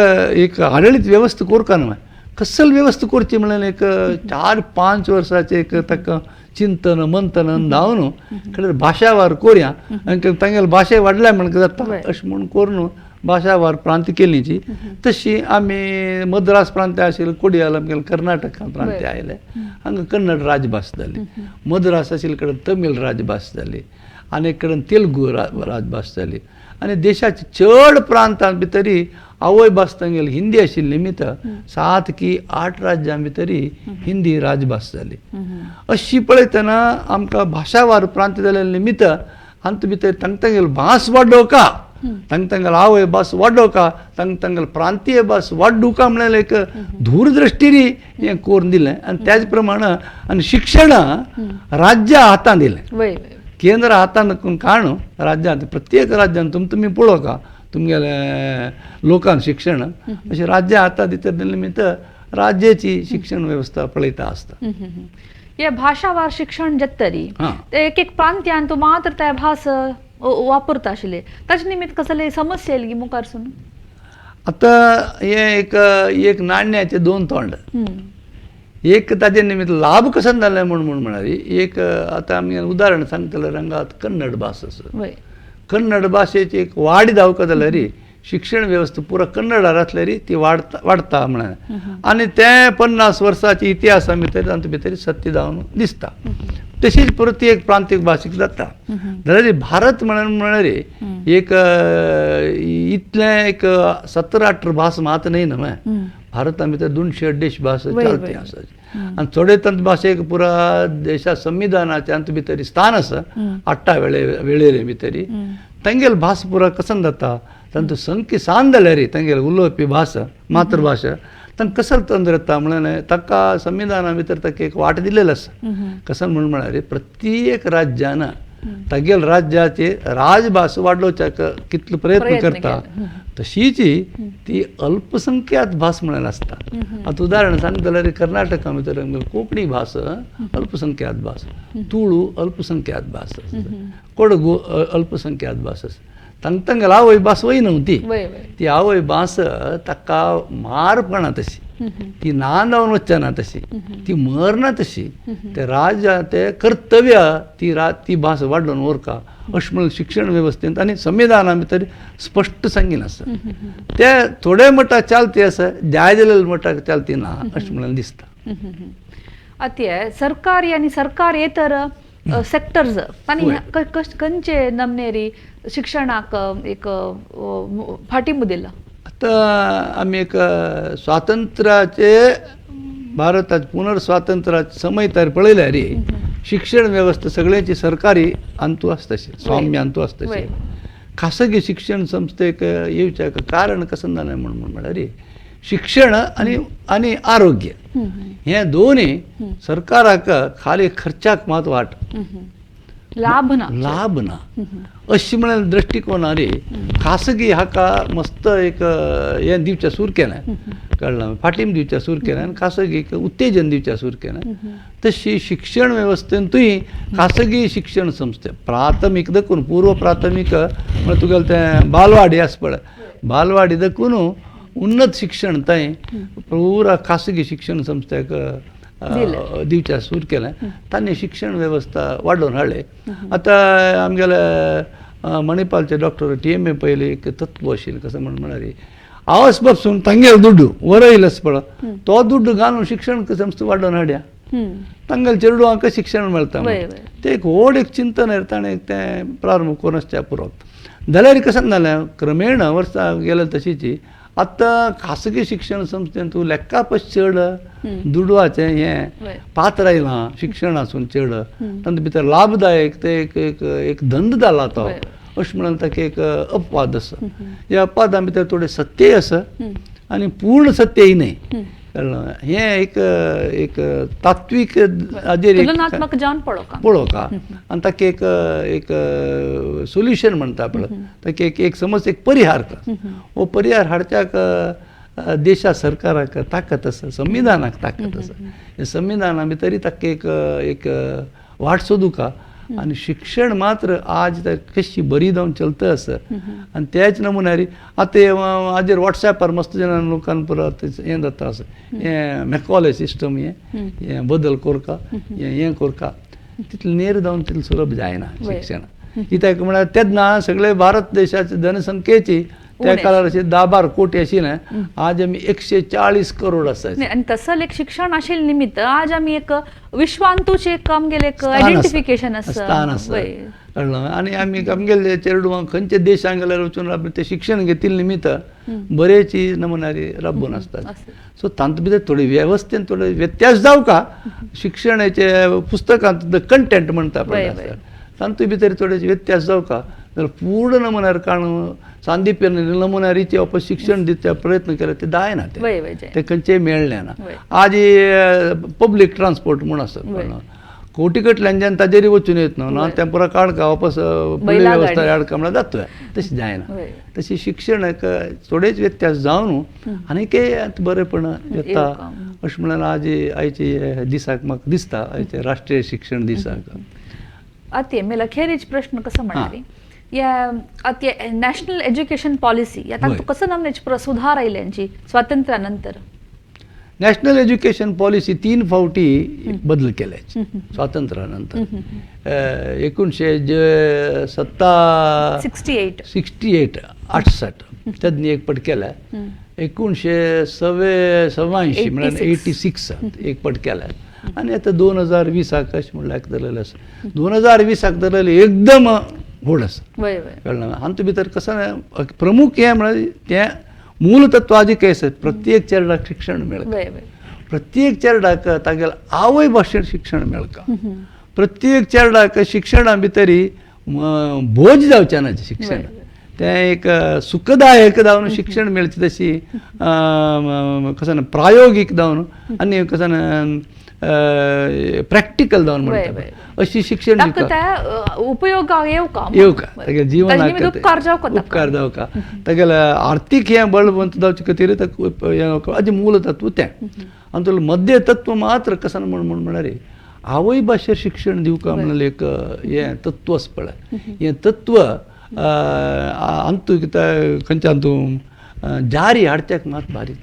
आडळीत वेवस्था करका न्हय कसल वेवस्था करची म्हणून एक 4-5 वर्साचें एक ताका चिंतन मंथन जावन खरें भाषावार कोरया आनी तांगेले भाशे वाडल्या म्हणून जाता अशें म्हणून करून भाषावार प्रांत केल्लीची. तशी आमी मद्रास प्रांत आशिल्लो कोडियाल आमगेले कर्नाटका प्रांत आयले हांगा कन्नड राजभास जाली मद्रास आशिल्ले कडेन तमीळ राजभास जाली आनी एक कडेन तेलुगू राजभास जाली आनी देशाचे चड प्रांतां भितर आवय भास तांगेली हिंदी आशिल्ली निमित्त 7 की 8 राज्यां भितरी हिंदी राजभास जाली. अशी पळयतना आमकां भाशावार प्रांत जाल्या निमित्त अंत भितर तांगेली भास वाडोवका तांगेल आवय भास वाडोवका तांगेल प्रांतीय भास वाडोवका म्हणून एक दूरदृश्टीरी हें करून दिलें. आनी त्याच प्रमाण आनी शिक्षण राज्या हातान दिलें, केंद्र हातान काणू राज्यांत प्रत्येक राज्यान तुमी पळोवका तुमगेले लोकांक शिक्षण अशें राज्या हातांत दिता निमित्त राज्याची शिक्षण वेवस्था पळयता आसता. हे भाशावार शिक्षण जेतरी एक एक प्रांत्यान तूं मात्र त्या भास वापरता आशिल्ले ताचे निमित्त कसले समस्या येयली मुखारसून? आतां हें एक नाण्याचें 2 तोंड. एक ताजे निमित्त लाभ कसो जालें म्हणून म्हणाली. एक आतां आमी उदाहरण सांगतले रंगात कन्नड भास आसा. कन्नड भाशेची एक वाड जावंक जाल्यार शिक्षण वेवस्था पुरो कन्नडार आसल्यार ती वाडता म्हणून आनी ते 50 वर्सांच्या इतिहासा भितर तांचे भितर सत्य जावन दिसता. तशीच प्रत्येक प्रांतीक भाशीक जाता. जाल्यार भारत म्हळ्यार एक इतले एक 17-18 भास मात न्हय न्हय. भारता भितर 200-150 भास चलते आसा आनी थोडे तंत भाशेक पुरा देशा संविधानाचे अंत भितर स्थान आसा 8 वेळेरे भितर. तांगेल भास पुरा कसन जाता तांचो संख्या सान जाल्यार तांगेल उलोवपी भास मातृभाशा तांकां कसं तंत्र येता म्हणून ताका संविधाना भितर ताका एक वाट दिलेलो आसा. कसं म्हणून म्हळ्यार प्रत्येक राज्यान तागेल राज्याचे राजभास वाडोवच्या कितलो प्रयत्न करता तशीच ती अल्पसंख्यात भास म्हणून आसता. आतां उदाहरण सांगता जाल्यार कर्नाटका भितर कोंकणी भास अल्पसंख्यात भास, तुळू अल्पसंख्यात भास, कोडगू अल्पसंख्यात भास आसा. तांगेली आवय भास वय नव्हती. ती आवय भास ताका मारपणा तशी, ती ना जावन वचना तशी, ती मरना तशी, ते राजा ते कर्तव्य ती भास वाडोवन व्हरका अशें म्हणून शिक्षण वेवस्थेंत आनी संविधाना भितर स्पश्ट सांगिल्लें आसा. ते थोडे मटाक चालती आसा, जाय जाल्यार मटाक चालती ना अशें म्हणून दिसता. आतां सरकारी आनी सरकारेतर सेक्टर्स तांणी खंयचे नमनेरी शिक्षणाक एक फाटीं दिला? आतां आमी एक स्वातंत्र्याचे भारताचे पुनर्स्वातंत्र्याचे समय तर पळयल्यार शिक्षण वेवस्था सगळ्यांची सरकारी अंतू आसताशी, स्वाम्य अंतू आसताशी. खासगी शिक्षण संस्थेक येवचें कारण कसं जालें म्हणून म्हळ्यार शिक्षण आनी आरोग्य हे दोनूय सरकाराक खाली खर्चाक मात वाट, लाभ ना अशी म्हणून दृश्टिकोनार खासगी हाका मस्त एक हें दिवचें सुरू केलें, कळ्ळां, फाटीम दिवचें सुरू केलें आनी खासगीक उत्तेजन दिवचें सुरू केलें. तशी शिक्षण वेवस्थेंतूय खासगी शिक्षण संस्थे प्राथमीक देखून पूर्व प्राथमीक म्हळ्यार तुगेलें तें बालवाडी आसा पळय, बालवाडी देखून उन्नत शिक्षण थंय पुरा खासगी शिक्षण संस्थेक दिवचें सुरू केलें. तांणी शिक्षण वेवस्था वाडोवन हाडले. आतां आमगेले मणिपालचे डॉक्टर TMA पयलीं एक तत्व आशिल्लें कसं म्हळ्यार आवस बसून तांगेल दुड्डू वरयलो आसा पळय तो दुड्डू घालून शिक्षण संस्था वाडोवन हाडया, तांगेल चेडवांक शिक्षण मेळटा. तें एक व्हड एक चिंतन ताणें तें प्रारंभ करून आसचें पुरो. जाल्यार कशें जालें क्रमेण वर्सां गेले तशीच आतां खासगी शिक्षण संस्थेंत तूं लेखापच चड दुडवाचें हें पात्र आयलां शिक्षणासून चड तांचे भितर लाभदायक ते एक धंद जाला तो अशें म्हणून ताका एक अपवाद आसा. ह्या अपवादा भितर थोडे सत्य आसा आनी पूर्ण सत्यय न्हय. हें एक तात्वीक हाजेर पळोवका आनी ताका एक सोल्युशन म्हणटा पळय ताका एक समज एक परिहार कर. हो परिहार हाडच्याक देशा सरकाराक ताकद आसा, संविधानाक ताकद आसा. हे संविधाना भितरय ताका एक वाट सोदूका आनी शिक्षण मात्र आज कशी बरी जावन चलता आसा आनी त्याच नमुन्यार आतां हाजेर वॉट्सॅपार मस्त जाणां लोकांक परत हें जाता आसा हें मॅकॉले सिस्टम हें बदल करका हें करका तितलें नेर जावन तितलें सुलभ जायना शिक्षण. कित्याक म्हळ्यार तेन्ना सगळे भारत देशाचे जनसंख्येची त्या काळार अशी 10-12 कोटी आशिल्ले आज आमी 140 करोड आसा. आणि तसं एक शिक्षण आशिल्ले निमित्त आज आमी एक विश्वांतूच एक आमगेले एक आयडेंटिफिकेशन स्थान आसा कळ्ळें. आनी आमगेले चेडवांक खंयचे देशांक गेल्यार वचून राबले ते शिक्षण घेतिल्ले निमित्त बरेची नमुनारी राबून आसतात. सो तांतूं भितर थोडी वेवस्थेन थोडे व्यत्यास जावका शिक्षणाचे पुस्तकांत कंटेंट म्हणटा पळय तांतूय भितर थोडे व्यत्यास जावका जाल्यार पूर्ण नमुन्यार काणून सांदीप्य नमुन्यारीचे शिक्षण दिवचे प्रयत्न केले ते जायना ते खंयचेय मेळ्ळे ना. आज पब्लीक ट्रान्सपोर्ट म्हूण आसा कोटीकटल्यान जेन्ना ताजेर वचून येत न्हू तेंपरा काडका वापस वेवस्था हाडका म्हळ्यार जातोय तशें जायना. तशें शिक्षण थोडेच व्यत्यास जावन आनीकय बरेपण येता अशें म्हळ्यार आज आयचे दिसाक म्हाका दिसता आयचे राष्ट्रीय शिक्षण दिसाक. अते मेला खेरीज प्रश्न कसं म्हणाले या अते नॅशनल एज्युकेशन पॉलिसी आता कसं नमनेच सुधार आयल्यांची स्वातंत्र्यानंतर. नॅशनल एज्युकेशन पॉलिसी 3 फावटी बदल केल्याची स्वातंत्र्यानंतर. 1968 त्यातनी एक पट केला. 1987 म्हळ्यार 86 एक पट केला. आनी आतां 2020 अशें म्हणल्यार धरलेलें आसा. 2020 धरलेलें एकदम व्हड आसा कळ्ळें. हातूंत भितर कसं प्रमुख हें म्हळ्यार तें मूल तत्व आज काय आसा प्रत्येक चेडवाक शिक्षण मेळटा. प्रत्येक चेडवाक तागेले आवय भाशेन शिक्षण मेळटा. प्रत्येक चेडवाक शिक्षणा भितरी बोज जावचें ना शिक्षण तें एक सुखदायक जावन शिक्षण मेळचें तशी कसं प्रायोगीक जावन आनी कसं प्रॅक्टिकल जावन म्हणटा अशी शिक्षण उपयोगाक येवका जिवनाक उपकार जावका तागेले आर्थीक हें बळवंत जावचे खातीर हाजें मूल तत्व तें. आनी तो मध्य तत्व मात्र कसन म्हळ्यार आवय भाशेर शिक्षण दिवका म्हणून एक हें तत्व आसा पळय हें तत्व अंतू खंयच्या हातूंत जारी हाडच्याक मात भारी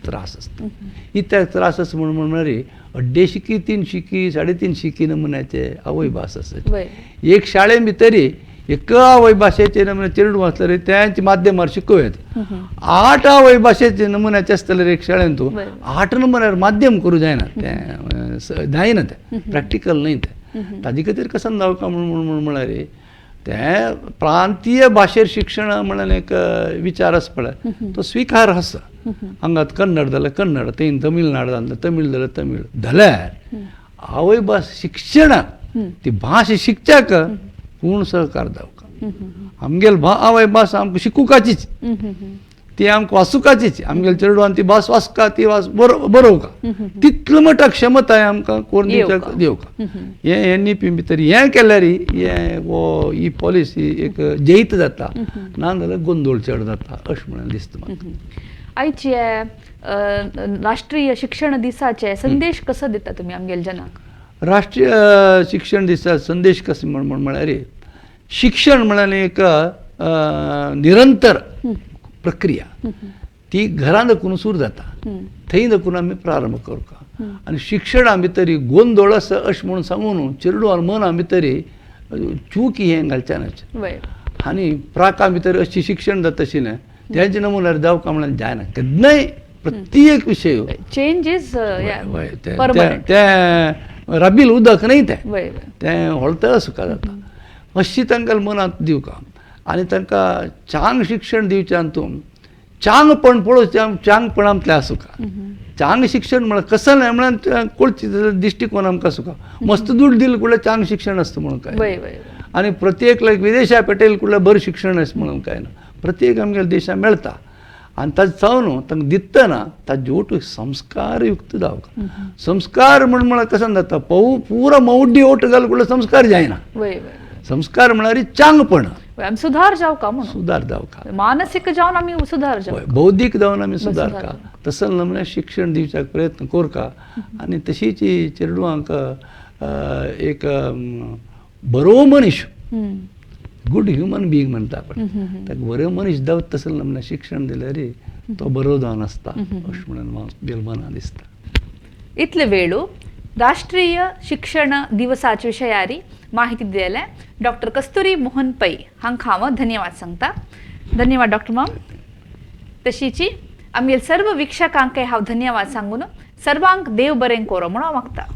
त्रास आसता. इत्याक त्रास आसा म्हळ्यार 1.5 शिकी 3 शिकी 3.5 शिकी नमुन्याचे आवय भास आसा. एक शाळे भितरी एक आवय भाशेचे नमुने चेडूं आसल्यार त्यांच्या माध्यमार शिकयत 8 आवय भाशेचे नमुन्याचे आसतले एक शाळेंत तूं 8 नमुन्यार माध्यम करूं जायना तें जायना तें प्रॅक्टिकल न्हय तें. ताजे खातीर कसन जावका म्हळ्यार तें प्रांतीय भाशेर शिक्षण म्हणून एक विचार आसा पळय तो स्विकार आसा. हांगात कन्नड जाल्यार कन्नड तें तमिळनाड जाल्यार तमिळ जाल्यार तमिळ जाल्यार आवय भास शिक्षणाक ती भास शिकच्याक पूर्ण सहकार जावका. आमगेल आवय भास आमकां शिकुकाचीच ती आमकां वाचुकाचीच आमगेले चेडवान ती भास वाचका ती भास बरोवका तितलो मोठा क्षमताय आमकां कोण दिवका. हें निपी भितर हें केल्यार ही पॉलिसी एक जैत जाता नाजाल्यार गोंदळ चड जाता अशें म्हणून दिसता म्हाका. आयचे राष्ट्रीय शिक्षण दिसाचे संदेश कसो दिता तुमी आमगेल्या जनाक. राष्ट्रीय शिक्षण दिसा संदेश कसो म्हळ्यार शिक्षण म्हळ्यार एक निरंतर प्रक्रिया ती घरान देखून सुरू जाता थंय देखून आमी प्रारंभ करता. आनी शिक्षणा भितर गोंदळ आसा अशें म्हणून सांगून चेडवान मना भितर चूक हें घालचें आनी प्राका भितर अशें शिक्षण जाता आशिल्लें तेंचे नमुन्यार जावका म्हणून जायना केन्नाय प्रत्येक विशय चेंज इज तें राबील उदक न्हय तें व्हळतं सुका जाता अशी तांकां मनांत दिवका. आनी तांकां चांग शिक्षण दिवचें हातूंत चांगपण पळोवचें चांगपणांतलें आसुका. चांग शिक्षण म्हळ्यार कसं न्हय म्हळ्यार कोणचे दिश्टिकोन आमकां आसुका. मस्त दूड दिलें कुठलें चांग शिक्षण आसता म्हणून काय आनी प्रत्येक विदेशा पेटयले कुठलें बरें शिक्षण आसा म्हणून काय ना. प्रत्येक आमगेल्या देशांत मेळटा आनी ताजे चावन तांकां दितना ताजे ओट संस्कारयुक्त जावका. संस्कार म्हळ्यार कसं जाता पुरो मौड्डी ओट घाल कुठले संस्कार जायना. संस्कार म्हळ्यार चांगपण सुधार जावका सुधार जावका मानसीक जावन आमी सुधार जावका बौद्धीक जावन आमी सुधारका. तसं नमुने शिक्षण दिवच्याक प्रयत्न करका. आनी तशीच चेडवांक एक बरो मनीस गुड ह्युमन बिईंग म्हणटा पण ताका बरो मनीस जावं तसले नमुने शिक्षण दिल्यार तो बरो जावन आसता अशें म्हणून म्हाका मनां दिसता. इतले वेळू राष्ट्रीय शिक्षण दिवसाच्या विशयारी माहिती दिलेल्या डॉक्टर कस्तुरी मोहन पै हांकां हांव धन्यवाद सांगता. धन्यवाद डॉक्टर मॅम. तशीची आमगेल सर्व वीक्षकांक हांव धन्यवाद सांगून सर्वांक देव बरें करो म्हणून हांव मागता.